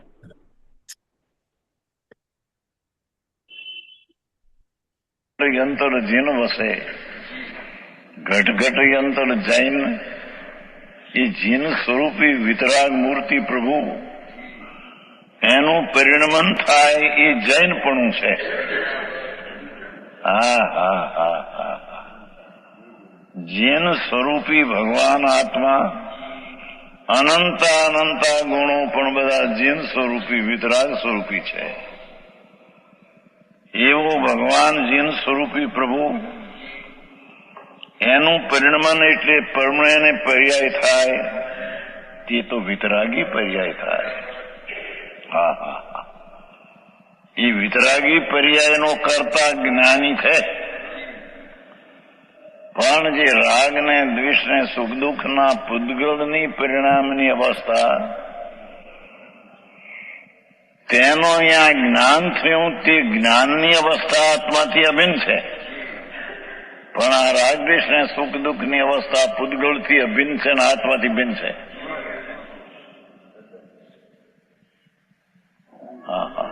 યંત્ર જીન વસે, ઘટઘટ યંત્ર જૈન. એ જીન સ્વરૂપી વિતરાગ મૂર્તિ પ્રભુ એનું પરિણમન થાય એ જૈનપણું છે. હા હા હા હા જીન સ્વરૂપી ભગવાન આત્મા અનંતા અનંતા ગુણો પણ બધા જીન સ્વરૂપી વિતરાગ સ્વરૂપી છે. એવો ભગવાન જીન સ્વરૂપી પ્રભુ એનું પરિણમન એટલે પરમણે પર્યાય થાય તે તો વિતરાગી પર્યાય થાય. હા હા હા એ વિતરાગી પર્યાયનો કરતા જ્ઞાની છે. પણ જે રાગ ને દ્વેષ ને સુખ દુઃખના પૂતગળની પરિણામની અવસ્થા તેનો અહીંયા જ્ઞાન થયું તે જ્ઞાનની અવસ્થા આત્માથી અભિન્ન છે. પણ આ રાગદ્વેષ ને સુખ દુઃખની અવસ્થા પૂતગળથી અભિન્ન છે અને આત્માથી ભિન્ન છે. હા હા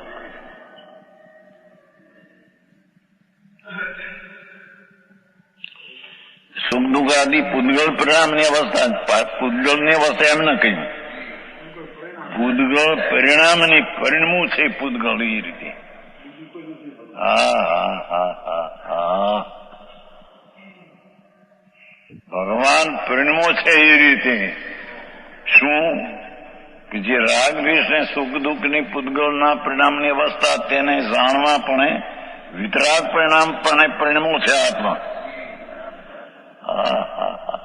સુખ દુઃખ આદિ પૂતગળ પરિણામની અવસ્થા, પૂતગળની અવસ્થા એમ ન કહ્યું, પૂતગળ પરિણામની પરિણમું છે પૂતગળ એ રીતે. હા હા હા હા હા ભગવાન પરિણમો છે એ રીતે. શું કે જે રાગ દ્વેષ ને સુખ દુઃખની પૂતગળના પરિણામની અવસ્થા તેને જાણવા પણ વિતરાગ પરિણામ પણ પરિણમો છે આત્મા. હા હા હા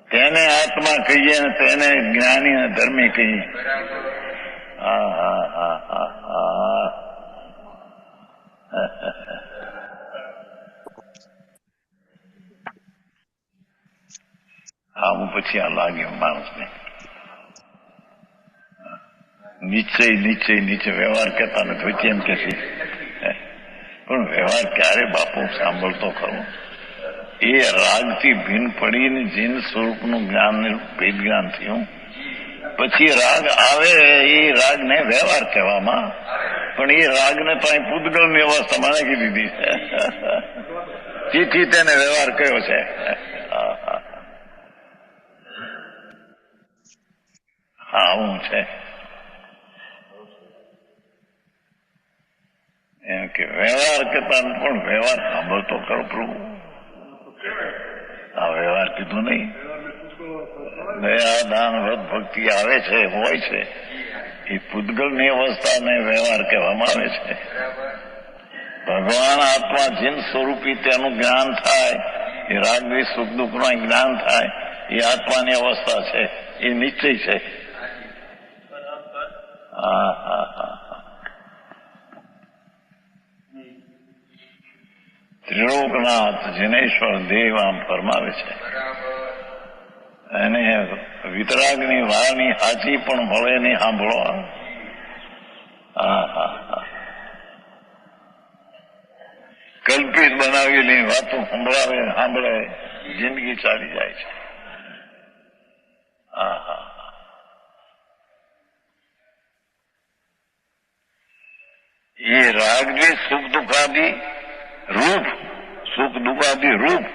તેને આત્મા કહીએ ને તેને જ્ઞાની અને ધર્મી કહીએ. હા હા હા હા હા હા હું પછી આ લાગ્યું માણસને નીચે વ્યવહાર કહેતા નથી વચ્ચે એમ કે છે. પણ વ્યવહાર ક્યારે બાપુ સાંભળતો ખરો? એ રાગથી ભિન્ન પડીને જીન સ્વરૂપનું જ્ઞાન ભેદ જ્ઞાન થયું. પછી રાગ આવે એ રાગને વ્યવહાર કહેવામાં, પણ એ રાગને તો અહીં પૂતગળની અવસ્થામાં નાખી દીધી છે. તેથી તેને વ્યવહાર કયો છે. હા હું છે એમ કે વ્યવહાર કહેતા પણ વ્યવહાર સાંભળતો કરો પ્રભુ. આ વ્યવહાર કીધું નહીં. દયા દાન વ્રત ભક્તિ આવે છે હોય છે એ પૂતગળની અવસ્થાને વ્યવહાર કહેવામાં આવે છે. ભગવાન આત્મા જીન સ્વરૂપી તેનું જ્ઞાન થાય, એ રાગદ્વેષ સુખ દુઃખનું જ્ઞાન થાય એ આત્માની અવસ્થા છે, એ નિશ્ચય છે. હા હા હા ત્રિલોકનાથ જિનેશ્વર દેવ આમ ફરમાવે છે. અને વિતરાગની વાણી સાચી પણ મળે નહીં સાંભળો. હા હા હા કલ્પિત બનાવેલી વાતો સાંભળે જિંદગી ચાલી જાય છે. હા હા એ રાગદ્વેષ સુખ દુઃખાદી રૂપ, સુખ દુઃખાદી રૂપ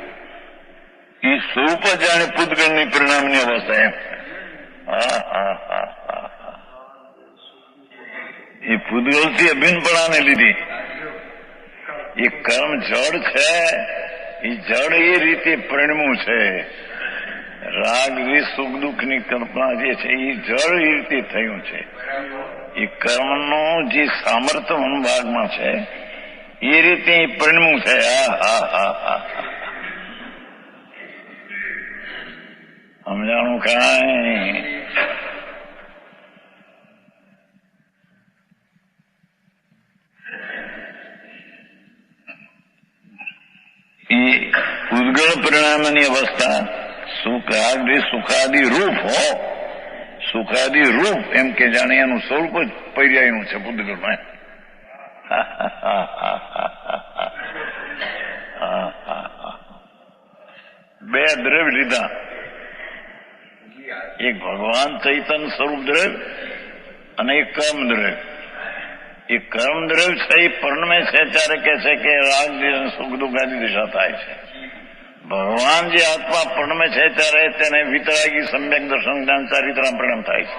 એ સ્વરૂપ જ જાણે પૂતગળની પરિણામની અવસ્થા એમ. હા હા હા હા એ પૂતગળથી અભિન્નપણાને લીધી એ કર્મ જડ છે, એ જડ એ રીતે પરિણમ્યું છે. રાગ દ્વેષ સુખ દુઃખની કલ્પના જે છે એ જડ એ રીતે થયું છે. એ કર્મનો જે સામર્થ્ય મનોભાગમાં છે એ રીતે એ પરિણમ્યું છે. સમજાણું કાંઈ? એ ઉદ્ગળ પરિણામની અવસ્થા સુખાદિ સુખાદિ રૂપ હો, સુખાદિ રૂપ એમ કે જાણે એનું સ્વરૂપ જ પર્યાયનું છે પૂદગળમાં. બે દ્રવ્ય લીધા, એક ભગવાન ચૈતન્ય સ્વરૂપ દ્રવ્ય અને એક કર્મ દ્રવ્ય. એ કર્મ દ્રવ્ય છે એ પરણમે છે ત્યારે કે છે કે રાગ સુખ દુઃખ આદિ દિશા થાય છે. ભગવાન જે આત્મા પરણમે છે ત્યારે તેને વિતરાગી સમ્યક દર્શન જ્ઞાન ચારિત્રામ પરિણામ થાય છે.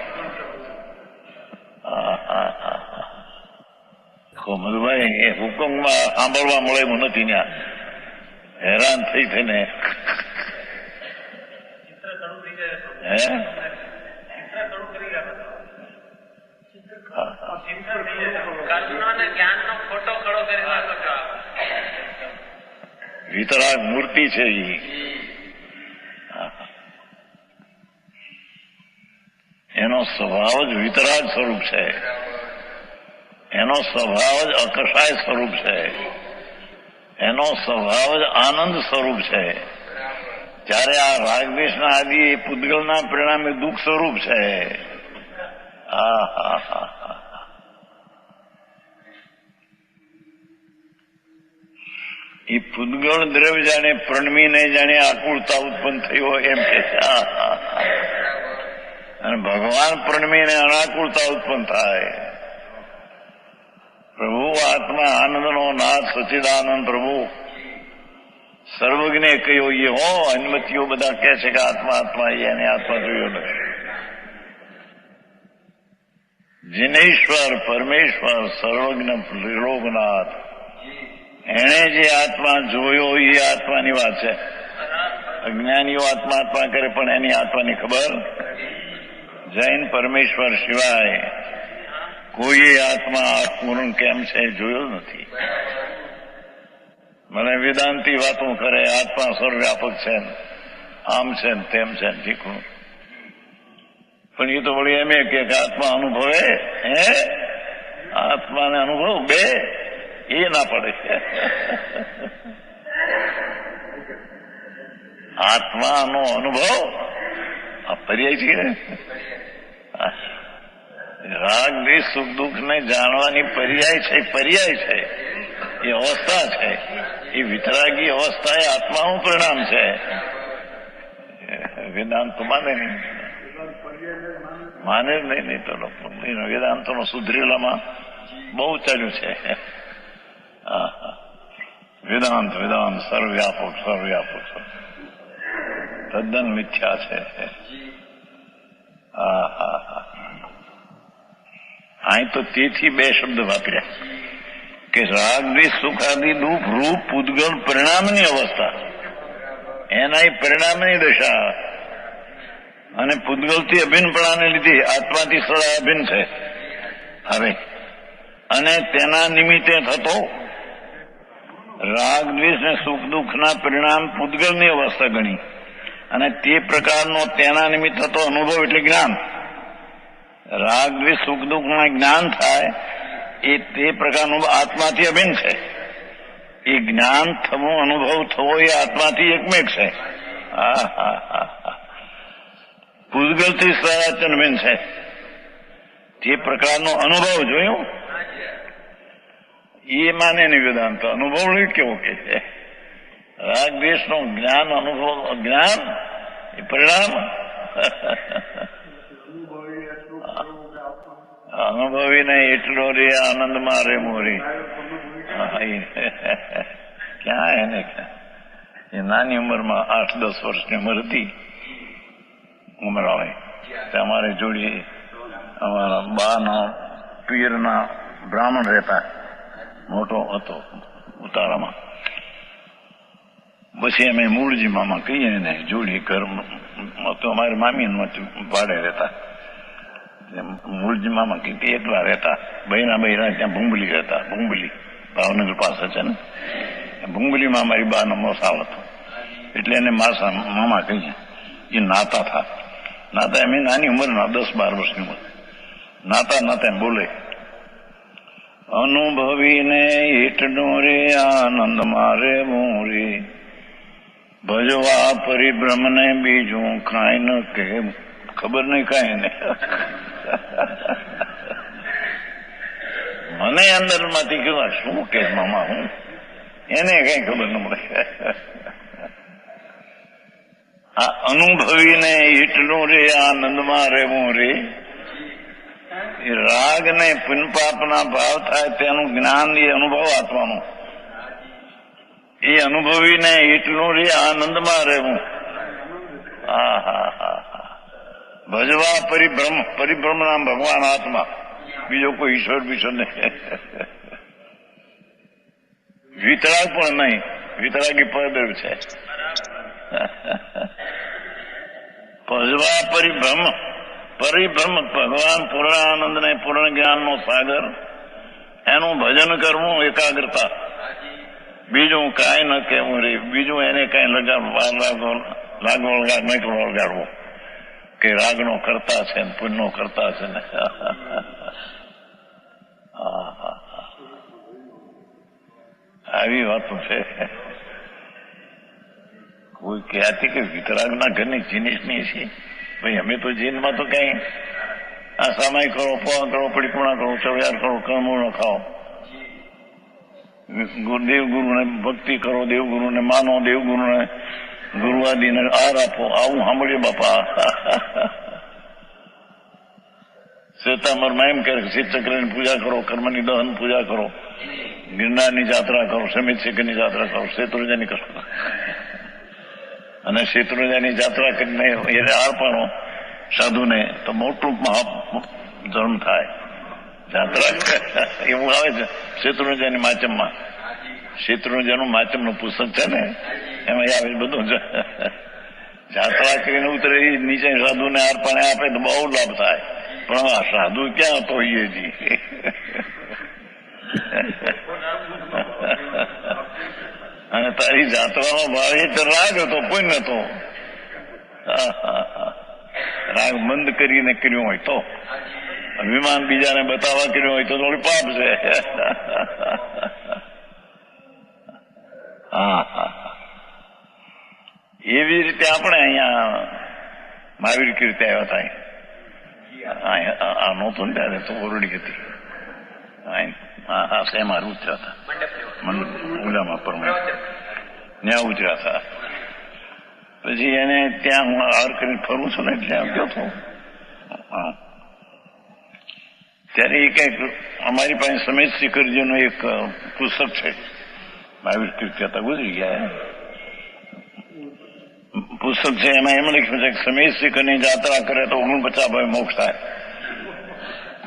મધુભાઈ એ હુકમમાં સાંભળવા મળે એવું નથી, ત્યાં હેરાન થઈ થઈને વિતરાગ મૂર્તિ છે એનો સ્વભાવ જ વિતરાગ સ્વરૂપ છે, એનો સ્વભાવ જ અકષાય સ્વરૂપ છે, એનો સ્વભાવ જ આનંદ સ્વરૂપ છે. ત્યારે આ રાગદ્વેષના આદિ એ પૂદગળના પરિણામે દુઃખ સ્વરૂપ છે. એ પૂદગળ દ્રવ્ય જાણે પ્રણમીને જાણે આકુળતા ઉત્પન્ન થયો એમ કે છે. અને ભગવાન પ્રણમીને અનાકુળતા ઉત્પન્ન થાય. પ્રભુ આત્મા આનંદનો નાથ સચિદાનંદ પ્રભુ સર્વજ્ઞે કહ્યો એ હો. અનુમતિઓ બધા કહે છે કે આત્મા આત્મા એને આત્મા જોયો નથી. જીનેશ્વર પરમેશ્વર સર્વજ્ઞ ત્રિલોકનાથ એણે જે આત્મા જોયો એ આત્માની વાત છે. અજ્ઞાનીઓ આત્મા આત્મા કરે પણ એની આત્માની ખબર જૈન પરમેશ્વર સિવાય કોઈ આત્મા પૂર્ણ કેમ છે જોયો નથી. મને વેદાંતી વાતો કરે આત્મા સર્વવ્યાપક છે, આમ છે તેમ છે ઠીકું, પણ એ તો વળી એમ કે આત્મા અનુભવે આત્માને અનુભવ બે એ ના પડે. આત્માનો અનુભવ આ પર્યાય છે. રાગ દ્વેષ સુખ દુઃખ ને જાણવાની પર્યાય છે, પર્યાય છે, એ અવસ્થા છે. એ વિતરાગી અવસ્થા એ આત્માનું પરિણામ છે. વેદાંત માને નહીં, માને જ નહીં તો વેદાંતો નો સુધરેલામાં બહુ ચાલ્યું છે. વેદાંત વેદાંત સર્વવ્યાપક સર્વવ્યાપક તદ્દન મિથ્યા છે. અહીં તો તેથી બે શબ્દ વાપર્યા કે રાગ દ્વેષ સુખાદિ દુઃખ રૂપ પૂદગળ પરિણામની અવસ્થા, એના એ પરિણામની દશા અને પૂદગળથી અભિન્નપણાને લીધે આત્માથી સદા અભિન્ન છે. હવે અને તેના નિમિત્તે થતો રાગ દ્વેષ ને સુખ દુઃખના પરિણામ પૂદગળની અવસ્થા ગણી અને તે પ્રકારનો તેના નિમિત્ત થતો અનુભવ એટલે જ્ઞાન. રાગ દ્વેષ સુખ દુઃખમાં જ્ઞાન થાય એ તે પ્રકારનું આત્માથી અભિન્ન છે. એ જ્ઞાન થવું અનુભવ થવો એ આત્માથી એકમેક છે. પૂદગળથી સદાચન અભિન્ન છે. તે પ્રકારનો અનુભવ જોયો એ માને નહીં વેદાંત. અનુભવ કેવો કે છે રાગ દ્વેષ નો જ્ઞાન અનુભવ જ્ઞાન એ પરિણામ અનુભવી ને એટલો રે આનંદમાં રે મોરી. ક્યાં એને એ નાની ઉંમરમાં 8-10 વર્ષની ઉંમર હતી ઉમરાવે અમારે જોડી અમારા બાના પીરના બ્રાહ્મણ રહેતા મોટો હતો ઉતાળામાં. પછી અમે મૂળજી મામા કહીએ ને જોડી ઘરમાં તો અમારી મામી ભાડે રહેતા. મૂળજી મામા કે એકલા રહેતા, બહેરા ત્યાં ભૂંગલી રહેતા. ભૂંગલી ભાવનગર પાસે છે ને, ભૂંગલીમાં અમારી બાનો મોસાળ હતો. એટલે એને મામા કહીએ. એ નાતા થા. નાતા એમ નાની ઉંમરના 10-12 વર્ષની ઉંમર. નાતા બોલે, અનુભવીને ઈટનો રે આનંદ મારે મોરે, ભજવા પરિભ્રમ ને બીજું કાંઈ ન કે ખબર નહીં કાંઈ ને. મને અંદર માંથી કેવા શું કે મામા હું એને કઈ ખબર ન પડે. આ અનુભવીને ઈટનું રે આનંદમાં રહેવું રે, એ રાગ ને પુનપાપના ભાવ થાય તેનું જ્ઞાન એ અનુભવ આપવાનું. એ અનુભવીને ઈટનું રે આનંદમાં રહેવું. ભજવા પરિભ્રમ નામ ભગવાન આત્મા, બીજો કોઈ ઈશ્વર બીજો નહીં. વિતરાગ પણ નહીં, વિતરાગી પરદેવ છે. ભજવા પરિભ્રમ ભગવાન પૂર્ણ આનંદ ને પૂર્ણ જ્ઞાન નો સાગર, એનું ભજન કરવું એકાગ્રતા. બીજું કાંઈ ન કહેવું રે, બીજું એને કઈ લગાડવું કે રાગનો કરતા છે ને પુણ્યનો કરતા છે ને. આવી વાતો છે. કોઈ કહેતી કે વિતરાગના ઘરની જીનિસની છે. ભાઈ અમે તો જીનમાં તો કઈ આ સામાય કરો, પવા કરો, પડીપુણા કરો, ચવ્યાર કરો, કર્મો ખાઓ, દેવગુરુને ભક્તિ કરો, દેવગુરુને માનો, દેવગુરુને ગુરુવાદીને આર આપો. આવું સાંભળ્યું બાપા. શ્વેતાંબરમાં એમ કહે શિવચક્રની પૂજા કરો, કર્મની દહન પૂજા કરો, ગિરનારની જાત્રા કરો, સમિત શિખરની જાત્રા કરો, શેત્રુંજાની કરો. અને શેત્રુંજાની જાત્રા કરીને એને અર્પણો સાધુને તો મોટું મહાજન્મ થાય. જાત્રા એવું આવે છે શેત્રુંજાની માચમમાં. શેત્રુંજાનું માચમનું પુસ્તક છે ને, એમાં આવે બધું. જાત્રા કરીને ઉતરે નીચે સાધુને અર્પણે આપે તો બહુ લાભ થાય. પણ આ સાધુ ક્યાં હતો એ જી. અને તારી જાત્રાનો ભાવ એ તો રાગ હતો, પુણ્ય હતો. રાગ બંધ કરીને કર્યું હોય તો, વિમાન બીજાને બતાવવા કર્યું હોય તો થોડી પાપ છે. એવી રીતે આપણે અહીંયા મહાવીર કીર્તિ આવ્યા હતા. આ નહોતું ને ત્યારે તો ઓરડી હતી. શેમાં ઉતર્યા હતા, ઓલામાં પરમાણ ત્યાં ઉતર્યા હતા. પછી એને ત્યાં હું હાર કરીને ફરું છું ને ત્યાં ગયો હતો. ત્યારે એ કઈક અમારી પાસે સમેત શિખરજીનું એક પુસ્તક છે, મહાવીર કીર્તિ હતા, ગુજરી ગયા. પુસ્તક છે એમાં એમ લખ્યું છે કે સમેત શિખરની જાત્રા કરે તો 49 ભાવે મોક્ષ થાય.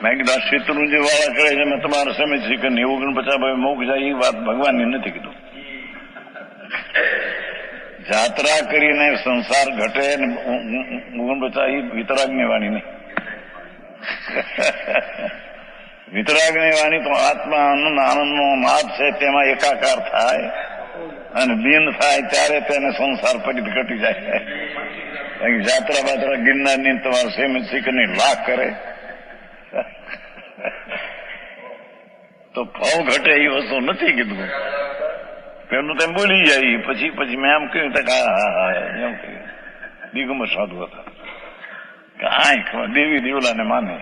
મેં કીધું શેત્રુંજી વાળા કરે છે મેં તમારા સમેત શિખરની 49 ભાવે મોક્ષ જાય એ વાત ભગવાનને નથી કીધું. જાત્રા કરીને સંસાર ઘટે ને 49 એ વિતરાગની વાણી નહીં. વિતરાગની વાણી તો આત્મા આનંદનો નાદ છે, તેમાં એકાકાર થાય અને દિન થાય ત્યારે તેને સંસાર પરિત ઘટી જાય. જાત્રા બાત્રા ગિરનારની તમારે સમેત શિખરની લાખ કરે તો ભાવ ઘટે એ વસ્તુ નથી કીધું. પેલું તેમ બોલી જાય. પછી મેં એમ કહ્યું એમ કહ્યું દિગંબર સાધુ હતા કે આ દેવી દેવલાને માને.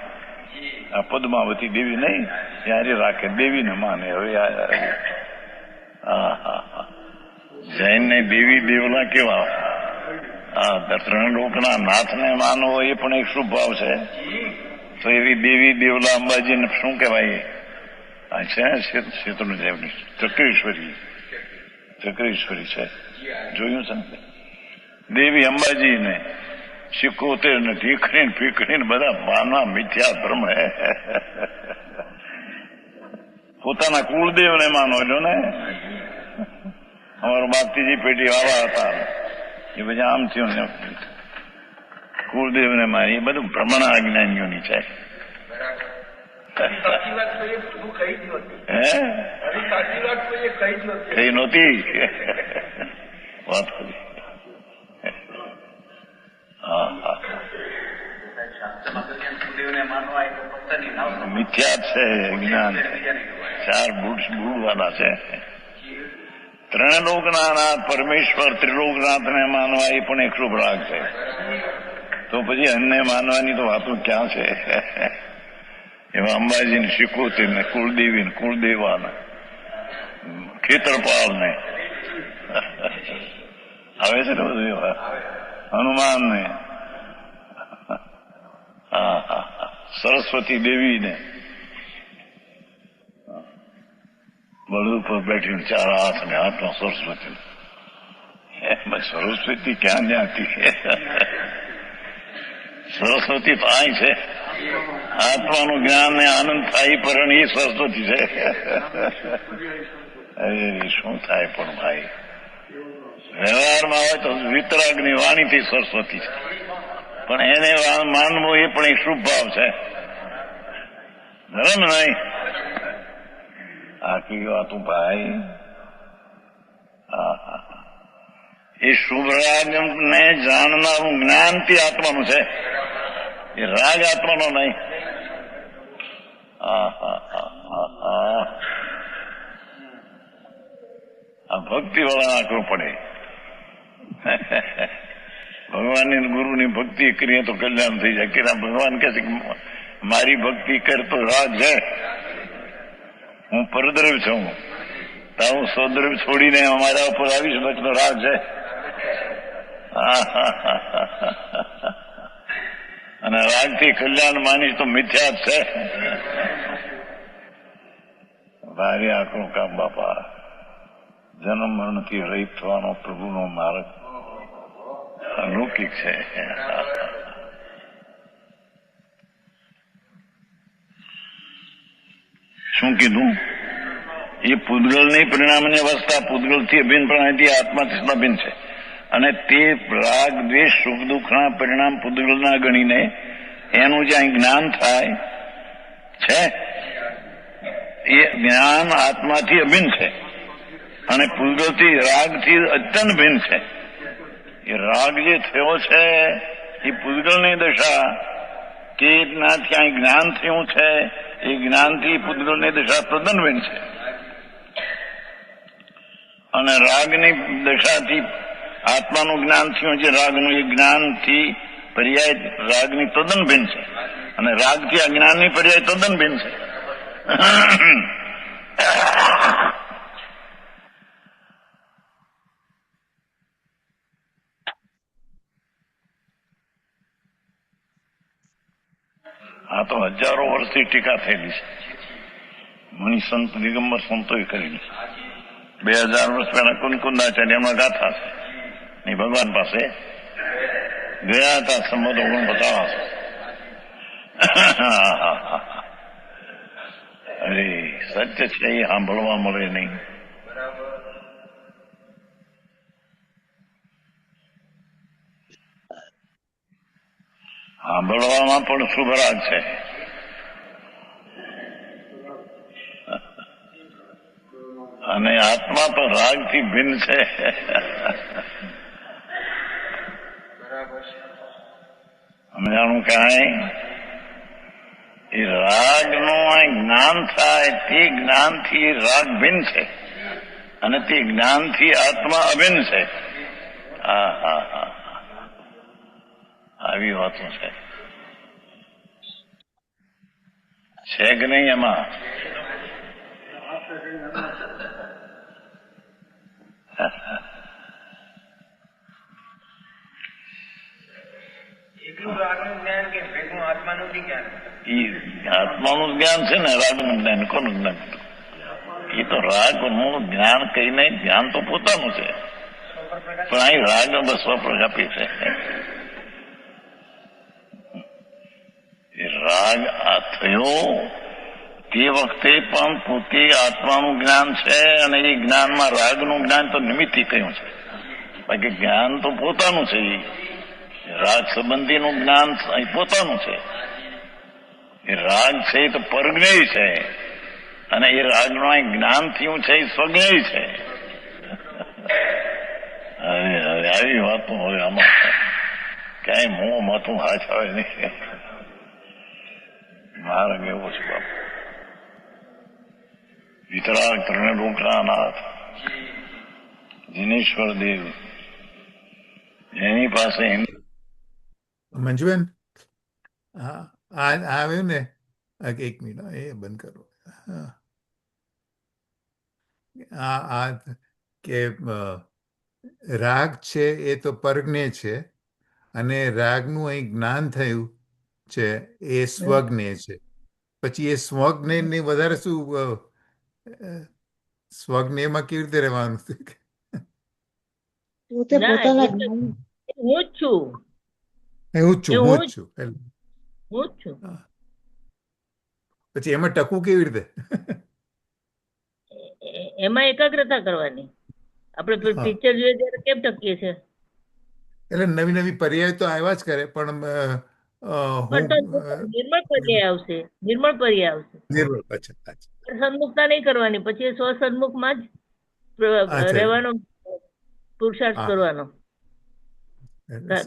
આ પદ્માવતી દેવી નહીં ત્યારે રાખે, દેવીને માને. હવે જૈનને દેવી દેવલા કેવા? આ 3 લોકના નાથને માનવો એ પણ એક શુભ ભાવ છે. તો એવી દેવી દેવલા અંબાજીને શું કહેવાય? આ છે શેત્રુંજાની ચક્રેશ્વરી છે, જોયું છે ને? દેવી અંબાજીને 77 ને ઢીકણી ફીકણી બધા માના મિથ્યા ધર્મ. પોતાના કુળદેવને માનો છો ને, અમારો બાપ ત્રીજી પેઢી વાળા હતા, એ પછી આમ થયું ને કુળદેવ ને મારી, એ બધું પ્રમાણ અજ્ઞાનીઓની છે. કઈ નહોતી વાત કરી. મિથ્યા છે જ્ઞાન, ચાર બુડવાના છે. ત્રણ લોકના નાથ પરમેશ્વર ત્રિલોકનાથને માનવા એ પણ એક શુભ રાગ છે. તો પછી અન્ય માનવાની તો વાતો ક્યાં છે? એમાં અંબાજીને શિકોતર ને કુળદેવી ને કુળદેવાને ખેતરપાલ ને આવે છે ને બધું, હનુમાન ને, સરસ્વતી દેવી ને બળદ પર બેઠીને ચાર હાથ ને હાથમાં સરસ્વતી. સરસ્વતી ક્યાં જ્યાંથી? સરસ્વતી તો અહીં છે. આત્માનું જ્ઞાન ને આનંદ થાય પણ એ સરસ્વતી છે. અરે શું થાય પણ ભાઈ, વ્યવહારમાં હોય તો વિતરાગની વાણીથી સરસ્વતી છે, પણ એને માનવું એ પણ એક શુભ ભાવ છે. ધર્મ નહીં આખી વાતું ભાઈ. એ શુભ રાગ ને જાણનારું જ્ઞાનથી આત્માનું છે, એ રાગ આત્માનો નહીં. આ ભક્તિ વાળા આંકડો પડે. ભગવાનની ગુરુની ભક્તિ કરીએ તો કલ્યાણ થઈ જાય. કે ભગવાન કહે છે કે મારી ભક્તિ કર તો રાગ છે, હું પરદ્રવ્ય છું, તારું સ્વદ્રવ્ય છોડીને અમારા ઉપર આવીશ તો રાગ છે. અને રાગથી કલ્યાણ માનીશ તો મિથ્યા જ છે. ભારે આકરું કામ બાપા. જન્મ મરણથી રહિત થવાનો પ્રભુનો માર્ગ અલૌકિક છે. શું કીધું? એ પૂતગલની પરિણામની અવસ્થા પૂતગલથી અભિન્ન પ્રણાલીથી આત્માથી અભિન્ન છે, અને તે રાગ દ્વેષ સુખ દુઃખના પરિણામ પૂતગલના ગણીને એનું જ્યાં જ્ઞાન થાય છે એ જ્ઞાન આત્માથી અભિન્ન છે, અને પૂતગલથી રાગથી અત્યંત ભિન્ન છે. એ રાગ જે થયો છે એ પૂતગલની દશા કે ત્યાં જ્ઞાન થયું છે, એ જ્ઞાનથી પૂતગલની દશા તદ્દન ભિન્ન છે. અને રાગની દશાથી આત્માનું જ્ઞાન થયું છે, રાગનું એ જ્ઞાનથી પર્યાય રાગની તદ્દન ભિન્ન છે, અને રાગથી અજ્ઞાનની પર્યાય તદ્દન ભિન્ન છે. આ તો હજારો વર્ષથી ટીકા થયેલી છે. મણી સંત દિગંબર સંતોએ કરેલી છે. 2000 વર્ષ પહેલા કુંદકુંદાચાર્ય એમના ગાથા છે. ભગવાન પાસે ગયા હતા સંબંધ 49. અરે સત્ય છે એ સાંભળવા મળે નહીં. સાંભળવામાં પણ શુભ રાગ છે. અને આત્મા તો રાગથી ભિન્ન છે. સમજાણું કાંઈ? એ રાગનું જ્ઞાન થાય તે જ્ઞાનથી રાગ ભિન્ન છે, અને તે જ્ઞાનથી આત્મા અભિન્ન છે. આવી વાતો છે કે નહીં? એમાં આત્માનું જ્ઞાન છે ને, રાગનું જ્ઞાન કોનું જ્ઞાન? એ તો રાગનું જ્ઞાન કઈ નહીં, જ્ઞાન તો પોતાનું છે, પણ અહીં રાગ બસ સ્વપ્રકાપી છે. એ રાગ આ થયો તે વખતે પણ પોતે આત્માનું જ્ઞાન છે અને એ જ્ઞાનમાં રાગનું જ્ઞાન તો નિમિત્તિ કહ્યું છે. બાકી જ્ઞાન તો પોતાનું છે. રાગ સંબંધીનું જ્ઞાન એ પોતાનું છે. એ રાગ છે એ તો પરજ્ઞેય છે અને એ રાગનું અહીં જ્ઞાન થયું છે એ સ્વજ્ઞેય છે. આવી વાતો હવે આમાં ક્યાંય મોં માથું હાથ આવે નહીં. માર્ગ એવો છે બાપુ. વિતરાગ ત્રણલોકનાથ જીનેશ્વર દેવ એની પાસે મંજુબેન, હા આવ્યું ને? એક મિનિટ, એ બંધ કરો. આ કે રાગ છે એ તો પરજ્ઞે છે અને રાગનું અહીં જ્ઞાન થયું છે એ સ્વજ્ઞે છે. પછી એ સ્વજ્ઞ ને વધારે શું સ્વજ્ઞમાં કેવી રીતે રહેવાનું? પોતે પોતાના જ્ઞાન હું જ છું. હું જ છું. પછી એમાં ટકવું કેવી રીતે? એમાં એકાગ્રતા કરવાની. આપણે પિક્ચર જોઈએ ત્યારે કેમ ટકીએ છીએ? એટલે નવી નવી પર્યાય તો આવ્યા જ કરે, પણ નિર્મળ પર્યાય આવશે. નિર્મળ પર્યાય આવશે. સન્મુખતા નહીં કરવાની. પછી સ્વસન્મુખમાં જ રહેવાનો પુરુષાર્થ કરવાનો.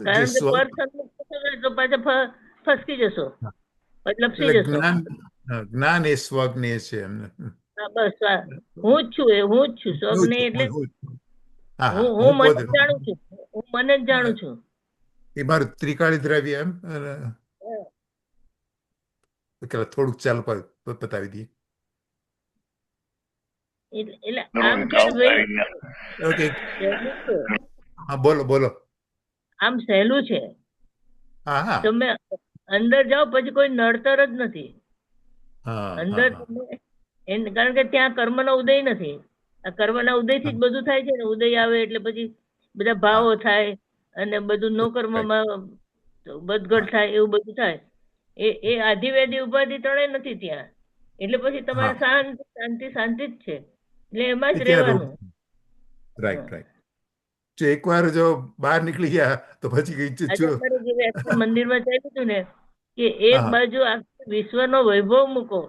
કારણ કે પર સન્મુખ તો પાછા ફસકી જશો, લપસી જશો. જ્ઞાન એ સ્વજ્ઞેય છે એમને. બસ હું જ છું. હું જ છું સ્વજ્ઞેય. એટલે હું મને જાણું છું. હું મને જ જાણું છું. એ મારું ત્રિકાળી દ્રવ્ય એમ. થોડુંક ચાલો બતાવી દઈએ. એટલે આમ છે. બોલો બોલો. આમ સહેલું છે. તમે અંદર જાઓ પછી કોઈ નડતર જ નથી અંદર. કારણ કે ત્યાં કર્મનો ઉદય નથી. આ કર્મના ઉદયથી જ બધું થાય છે ને. ઉદય આવે એટલે પછી બધા ભાવો થાય અને બધું નો કર્મમાં બધઘટ થાય, એવું બધું થાય. એ આધિવેદી ઉપાધિ ત્રણેય નથી ત્યાં. એટલે પછી તમારે શાંતિ શાંતિ શાંતિ જ છે. એટલે એમાં જ રહેવાનું. Right right. એકવાર જો બહાર નીકળી ગયા તો પછી મંદિરમાં ચાલ્યું હતું ને કે એક બાજુ વિશ્વનો વૈભવ મૂકો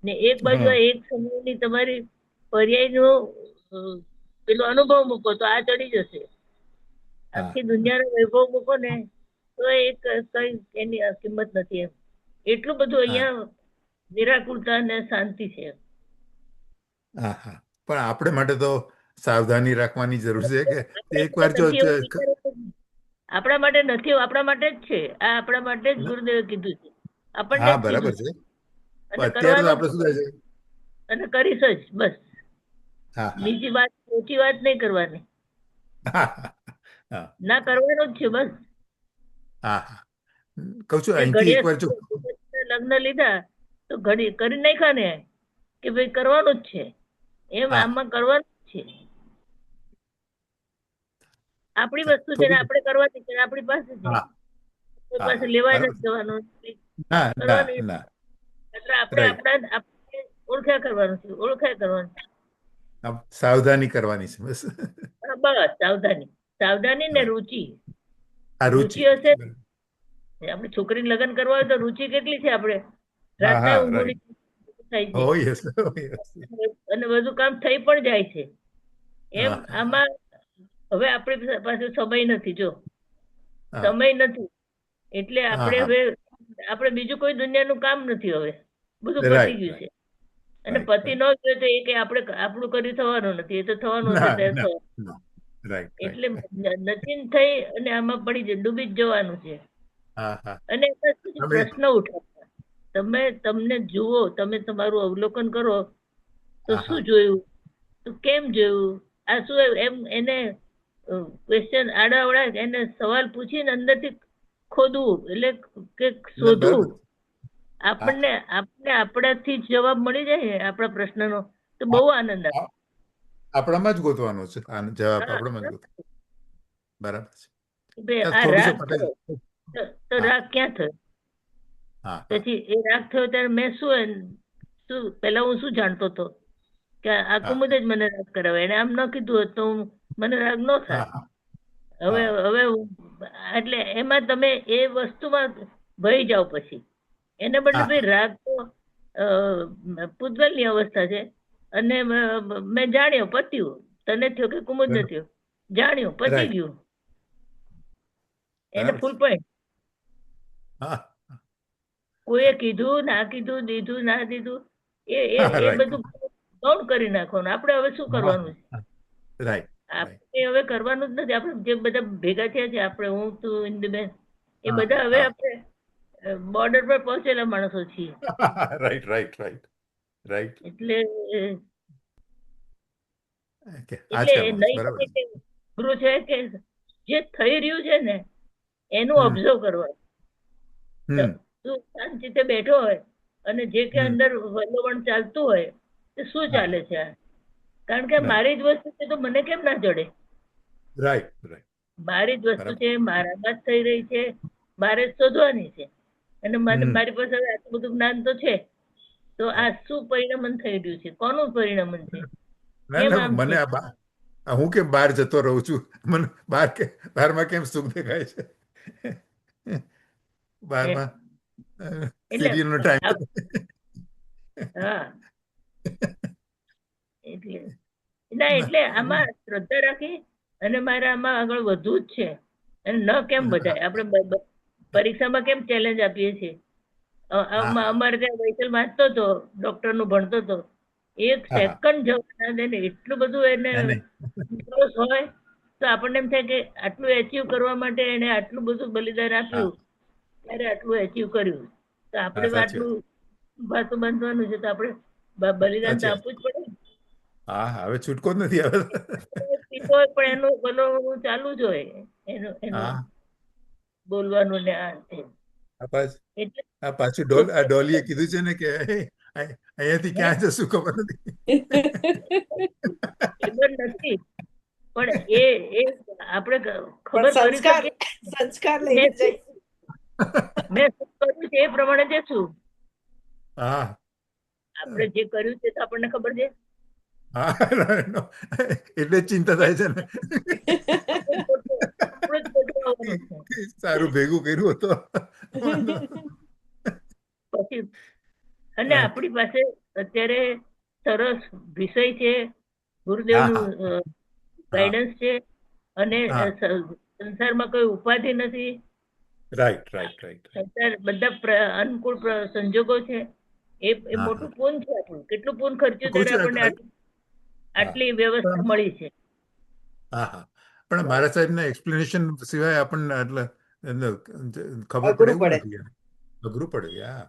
ને એક બાજુ એક સમયની તમારી પર્યાયનો પેલો અનુભવ મૂકો તો આ ચડી જશે. આખી દુનિયાનો વૈભવ મૂકો ને તો એક કઈ એની કિંમત નથી. એમ એટલું બધું અહીંયા નિરાકુરતા અને શાંતિ છે. પણ આપણે માટે તો સાવધાની રાખવાની જરૂર છે કે એકવાર જો આપણા માટે નથી, આપણા માટે જ છે. આ આપણા માટે જ ગુરુદેવે કીધું છે. આપણને બરાબર છે. અત્યારે આપણે શું થાય છે અને કરીશ જ બસ. બીજી વાત ઓછી વાત નહીં કરવાની. ના કરવાનું જ છે બસ. કહું છું અહીંથી એકવાર જો લગ્ન લીધા તો ઘડી કરી નાખ્યા ને કે ભાઈ કરવાનું જ છે. એમ આમાં કરવાનું જ છે. આપણી વસ્તુ છે ને આપણે કરવાની છે. આપણી પાસે છે. કોઈ પાસે લેવાય નથી જવાનું. એટલે આપણે ઓળખ્યા કરવાનું છે. ઓળખ્યા કરવાનું. સાવધાની કરવાની છે બસ. બસ સાવધાની. સાવધાની ને રુચિ. રુચિ હશે. આપણે છોકરીને લગ્ન કરવા હોય તો રુચિ કેટલી છે? આપણે રાતના ઊંઘ થાય છે અને બધું કામ થઈ પણ જાય છે. એમ આમાં હવે આપણી પાસે સમય નથી. જો સમય નથી એટલે આપણે હવે આપણે બીજું કોઈ દુનિયાનું કામ નથી. હવે બધું પતી ગયું છે. અને પતિ ન ગયો તો એ કે આપણે આપણું કરી થવાનું નથી. એ તો થવાનું નથી. એટલે નથી થઈ અને આમાં પડી ડૂબી જ જવાનું છે. અને પ્રશ્ન ઉઠાવતા તમને જુઓ, તમે તમારું અવલોકન કરો તો શું જોયું, તો કેમ જોયું, આ શું એમ એને ક્વેશ્ચન આડાવડા એને સવાલ પૂછીને અંદરથી ખોદવું એટલે કે શોધવું. આપણને આપણાથી જ જવાબ મળી જાય આપણા પ્રશ્નનો તો બહુ આનંદ આવે. આપણામાં જ ગોતવાનો છે જવાબ. આપણામાં જ ગોતવાનો. બરાબર છે. આ રાગ તો રાગ ક્યાં થયો? પછી એ રાગ થયો ત્યારે મેં શું પેલા હું શું જાણતો હતો કે આ હા કુમુદ જ મને રાગ કરાવે, એને આમ ન કીધું હોત તો મને રાગ ન હા થાય. હા હવે હા હવે એટલે એમાં તમે એ વસ્તુમાં ભઈ જાઓ. પછી એને બદલે હા ભાઈ રાગ તો પૂતગલની અવસ્થા છે, અને મેં જાણ્યો, પત્યું. તને થયો કે કુમુદ ને બરોબર થયો, જાણ્યું, પતી રાઈટ ગયું. એને બરાબર ફૂલ છે. પોઈન્ટ. હા કોઈએ કીધું ના કીધું, દીધું ના દીધું, એ એ હા એ રાઈટ બધું ગૌણ કરી નાખવાનું. આપણે હવે શું હા કરવાનું છે? રાઈટ રાઈટ આપણે હવે કરવાનું જ નથી. આપણે જે બધા ભેગા થયા છે, આપણે, હું, તું, ઇન્દુબેન, એ હા બધા હવે હા આપણે બોર્ડર પર પહોંચેલા માણસો છીએ. રાઈટ રાઈટ રાઈટ રાઈટ એટલે આ જ એટલે કરવાનું છે. નહીં બરાબર તમે છે. કે ગુરુ છે કે જે થઈ રહ્યું છે ને એનું હમ ઓબ્ઝર્વ કરવાનું. હમ તું શાંતિથી બેઠો હોય અને જે કે હમ અંદર વલોવણ ચાલતું હોય તે શું હા ચાલે છે આ? કારણ કે રાઈટ મારી જ વસ્તુ છે તો મને કેમ ના જડે? રાઈટ રાઈટ મારી જ વસ્તુ બરાબર છે, મારામાં જ થઈ રહી છે, મારે જ શોધવાની છે. અને હમ મારી પાસે હવે આટલું બધું જ્ઞાન તો છે, તો આ રાઈટ શું પરિણમન થઈ રહ્યું છે? કોનું પરિણમન છે? ના કેમ ના આમ છે? મને હું કેમ બહાર જતો રહું છું? મને બહારમાં કેમ સુખ દેખાય છે? એમ. બહારમાં એટલે સિરિયલનો ટાઈમ. હા, એટલે ના, ના એટલે આમાં શ્રદ્ધા રાખી અને મારે આમાં આગળ વધવું જ છે. અને ન કેમ બધાય આપણે પરીક્ષામાં કેમ ચેલેન્જ આપીએ છીએ? હા હા અમારે ત્યાં વૈકલ વાંચતો હતો, ડોક્ટર નું ભણતો હતો, એક હા હા સેકન્ડ જવા ના દે ને, એટલું બધું એને ના નહીં ઇન્ટરેસ્ટ હોય તો આપણને એમ થાય કે આટલું એચીવ કરવા માટે એને આટલું બધું બલિદાન હા આપ્યું, ત્યારે આટલું એચીવ કર્યું. તો હા આપણે સાચી આટલું ભાતું બાંધવાનું છે, તો આપણે બલિદાન તો સાચી વાત. આપવું જ પડે ને. હા હવે છૂટકો જ નથી હવે. પીતો હોય પણ એનું બોલવાનું ચાલુ જ હોય, એનું એનું હા બોલવાનું ને આ તે. એટલે પાછું ડોલીએ કીધું છે ને કે અહીંયાથી હે? ક્યાં જશું ખબર નથી. ખબર નથી, પણ એ આપણે પણ ખબર કરી શકીએ. સંસ્કાર મેં લઈને જઈશું. મેં શું કર્યું છે એ પ્રમાણે જશું. હા આપણે જે કર્યું છે તો આપણને ખબર છે. હા એટલે જ ચિંતા થાય છે ને. આપણું જ ખોટું આવવાનું છે. સારું ભેગું કર્યું હતું. પછી અને આપણી પાસે અત્યારે સરસ વિષય છે, હા ગુરુદેવનું હા હા ગાઈડન્સ છે, અને હા સંસારમાં કોઈ ઉપાધિ નથી. રાઈટ રાઈટ રાઈટ સંસાર બધા અનુકૂળ સંજોગો છે. એ હા મોટું હા પૂન છે આપણું. કેટલું પૂન ખર્ચ્યું કહું ત્યારે છું આપણને હા આટલી વ્યવસ્થા મળી છે. હા હા પણ મારા સાહેબના એક્સપ્લેનેશન સિવાય આપણને એટલે ખબર પડે અઘરું એવું પડે. નથી. અઘરું પડે. હા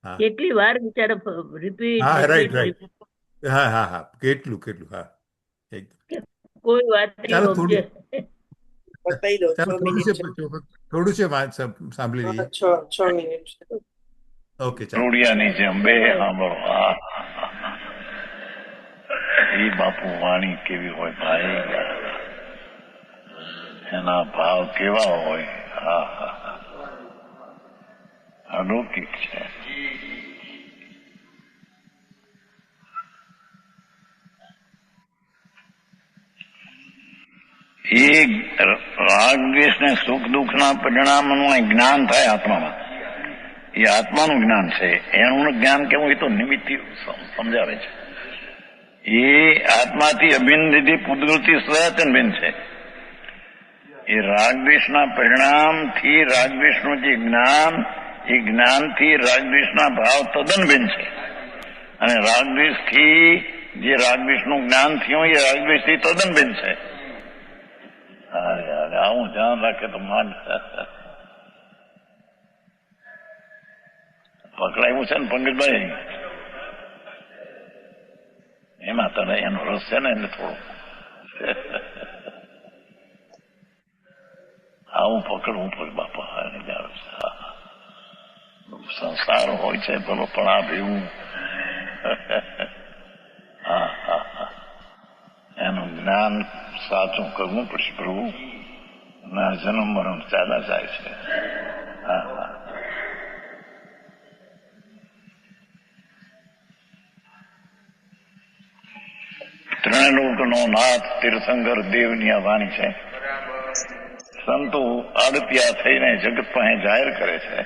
હા કેટલી વાર બિચારા રિપીટ હા રાઈટ રિપીટ રાઈટ રિપીટ, હા હા હા કેટલું કેટલું હા એકદમ. કોઈ વાત નહીં ચાલો સમજે. બતાવી દો 6 થોડું મિનિટ છે. થોડું છે સાંભળી લઈએ. 6 મિનિટ. ઓકે ચાલો. રૂડિયાની જેમ બે સાંભળો. એ બાપુ વાણી કેવી હોય ભાઈ, એના ભાવ કેવા હોય. હા હા હા અલૌકિક છે. એ રાગ દ્વેષ ને સુખ દુઃખ ના પરિણામનું જ્ઞાન થાય આત્મામાં, એ આત્માનું જ્ઞાન છે. એનું જ્ઞાન કેવું એ તો નિમિત્તથી સમજાવે છે. એ આત્માથી અભિન્ન લીધી કુદરતી સનાતનબેન છે. એ રાગદ્વેષના પરિણામથી રાગદ્વેષનું જે જ્ઞાન, એ જ્ઞાનથી રાગદ્વેષના ભાવ તદ્દન ભિન્ન છે. અને રાગદ્વેષથી જે રાગદ્વેષનું જ્ઞાન થયું એ રાગદ્વેષથી તદ્દન ભિન્ન છે. આવું ધ્યાન રાખે તો માન પકડાયું છે ને પંકજભાઈ, એમાં તને એનો રસ છે ને એટલે થોડું આવું પકડવું પડે બાપા. સંસાર હોય છે પેલો પણ આ ભેવું હા હા હા એનું જ્ઞાન સાચું કરવું પડશે પ્રભુ. ના જન્મ મરણ ચાલ્યા જાય છે. હા હા ત્રણલોકનો નાથ તીર્થંકર દેવની આ વાણી છે. સંતો આડતિયા થઈને જગત પાસે જાહેર કરે છે.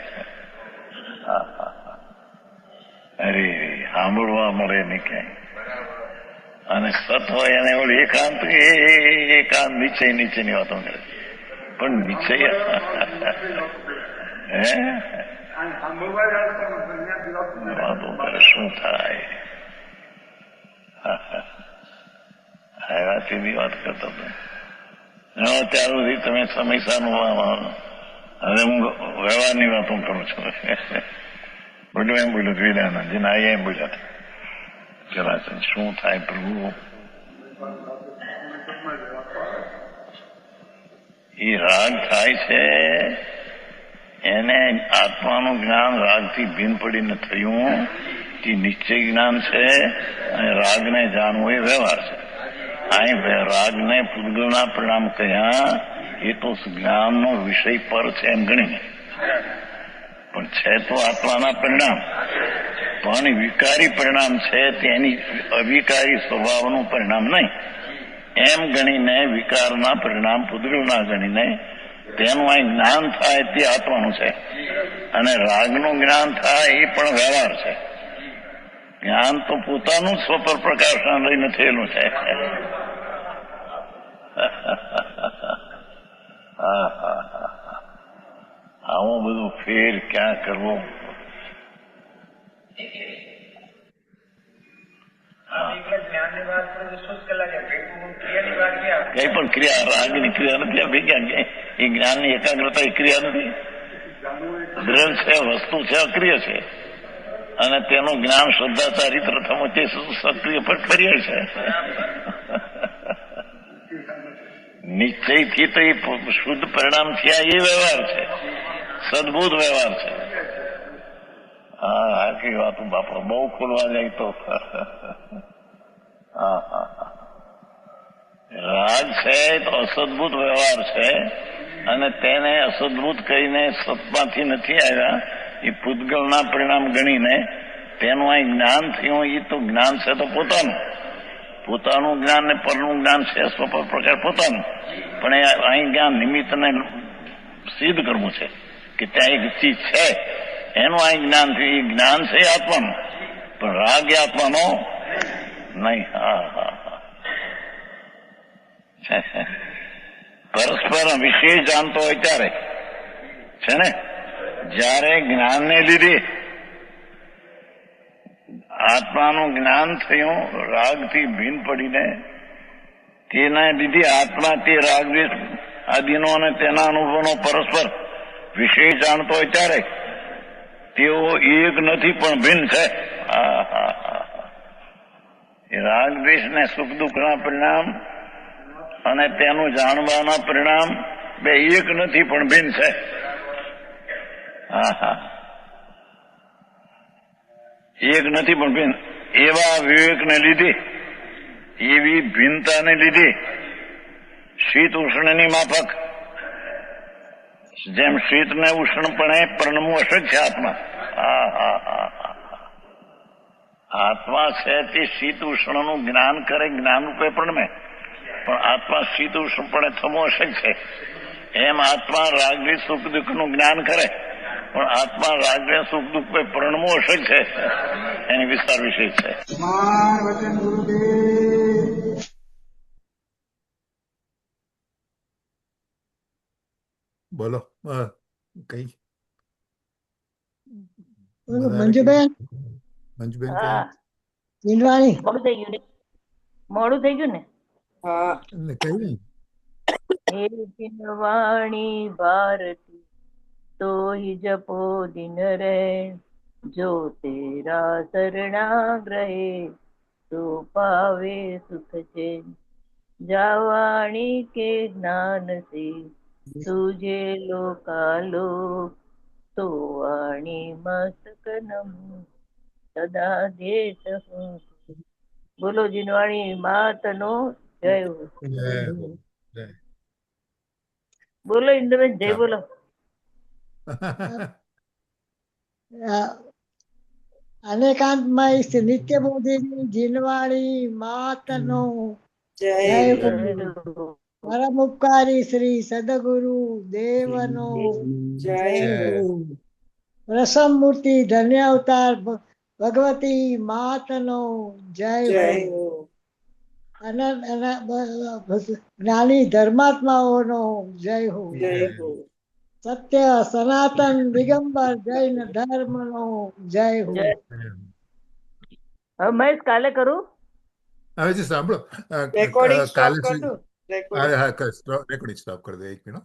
અરે સાંભળવા મળે નહીં ક્યાંય. અને સત હોય એને ઓલી એકાંત નીચેની વાતો કરે. પણ નીચે વાતો કરે શું થાય? વાતની વાત કરતો ત્યાર સુધી તમે સમયસાનું હવે હું વ્યવહારની વાતો કરું છું. બોલ્યું એમ બોલ્યું વિદાનંદ જેને આ એમ બોલ્યા હતા. ચલાચલ શું થાય પ્રભુ? એ રાગ થાય છે એને આત્માનું જ્ઞાન રાગથી ભીન પડીને થયું તે નિશ્ચય જ્ઞાન છે. અને રાગને જાણવું એ વ્યવહાર છે. અહીં રાગને પૂતગલના પરિણામ કહ્યા એ તો જ્ઞાનનો વિષય પર છે એમ ગણીને, પણ છે તો આત્માના પરિણામ. પણ વિકારી પરિણામ છે તેની અવિકારી સ્વભાવનું પરિણામ નહીં એમ ગણીને વિકારના પરિણામ પૂતગલના ગણીને તેનું અહીં જ્ઞાન થાય તે આત્માનું છે. અને રાગનું જ્ઞાન થાય એ પણ વ્યવહાર છે. જ્ઞાન તો પોતાનું સ્વપર પ્રકાશન લઈને થયેલું છે. આવું બધું ફેર ક્યાં કરવો? કઈ પણ ક્રિયા રાગની ક્રિયા નથી. આ ભેગા એ જ્ઞાનની એકાગ્રતા એ ક્રિયા નથી. દ્રઢ છે, વસ્તુ છે, અક્રિય છે. અને તેનું જ્ઞાન શ્રદ્ધા ચારિત્ર થવું તે સક્રિય પ્રક્રિય છે. નિશ્ચયથી તો એ શુદ્ધ પરિણામ થયા એ વ્યવહાર છે, સદબુદ્ધ વ્યવહાર છે. હા કઈ વાત બાપા બહુ ખોલવા જાય તો. રાગ છે તો અસદભૂત વ્યવહાર છે. અને તેને અસદભૂત કહીને સતમાંથી નથી આવ્યા એ પૂતગલના પરિણામ ગણીને તેનું અહીં જ્ઞાન થયું. એ તો જ્ઞાન છે તો પોતાનું જ્ઞાન ને પરનું જ્ઞાન છે સ્વપર પ્રકાર પોતાનું. પણ એ અહીં જ્ઞાન નિમિત્તને સિદ્ધ કરવું છે કે ત્યાં એક ચીજ છે એનું અહીં જ્ઞાન થયું. એ જ્ઞાન છે આત્માનું, પણ રાગ એ આત્માનો નહીં. પરસ્પર વિશેષ જાણતો હોય ત્યારે છે ને, જયારે જ્ઞાનને લીધે આત્માનું જ્ઞાન થયું રાગથી ભીન પડીને તેના લીધે આત્મા તે રાગ આદિનો અને તેના અનુભવનો પરસ્પર વિશેષ જાણતો હોય ત્યારે તેઓ એક નથી પણ ભિન્ન છે. રાગ દ્વેષ ને સુખ દુઃખના પરિણામ અને તેનું જાણવાના પરિણામ બે એક નથી પણ ભિન્ન છે. એક નથી પણ ભિન્ન. એવા વિવેકને લીધે, એવી ભિન્નતાને લીધે શીત ઉષ્ણની માફક જેમ શીતને ઉષ્ણપણે પરણવું અશક્ય છે આત્મા. આત્મા છે તે શીત ઉષ્ણનું જ્ઞાન કરે, જ્ઞાન રૂપે પરણમે. પણ આત્મા શીત ઉષ્ણપણે થવું અશક્ય છે. એમ આત્મા રાગદ્વેષ સુખ દુઃખનું જ્ઞાન કરે, પણ આત્મા રાગદ્વેષ સુખ દુઃખ પે પરણવું અશક્ય છે. એની વિસ્તાર વિશે છે. બોલો કઈ મંજુબેન મંજુબેન હા જીનવાણી મોડું થઈ ગયું ને? મોડું થઈ ગયું ને? કઈ હે જીનવાણી ભારતી તો હિ જપો દિન રે જો તેરા શરણાગ્રહે તો પાવે સુખ છે જાવાણી કે જ્ઞાન સે तुझे लोकालोक तो वाणी मस्तक नमो सदा देश हूँ. बोलो જીનવાણી માતનો જય હો. બોલો ઇન્દ્રબેન જય બોલો. અનેકાંતમય શ્રી નિત્યબોધિની જીનવાણી માતનો જય જય હો. હો. પરમ ઉપકારી શ્રી સદગુરુ દેવનો જય જય હો. હો. રસમ મૂર્તિ ધન્ય અવતાર ભગવતી માતનો જય જય હો. હો. જ્ઞાની ધર્માત્માઓનો જય હો. જય હો. સત્ય સનાતન દિગંબર જૈન ધર્મનો જય હો. જય. હવે મહેશ કાલે કરું. હવે જે સાંભળો રેકોર્ડિંગ સ્ટોપ કાલે કર દો. રેકોર્ડિંગ હા રેકોર્ડિંગ સ્ટોપ કરી દો 1 મિનિટ.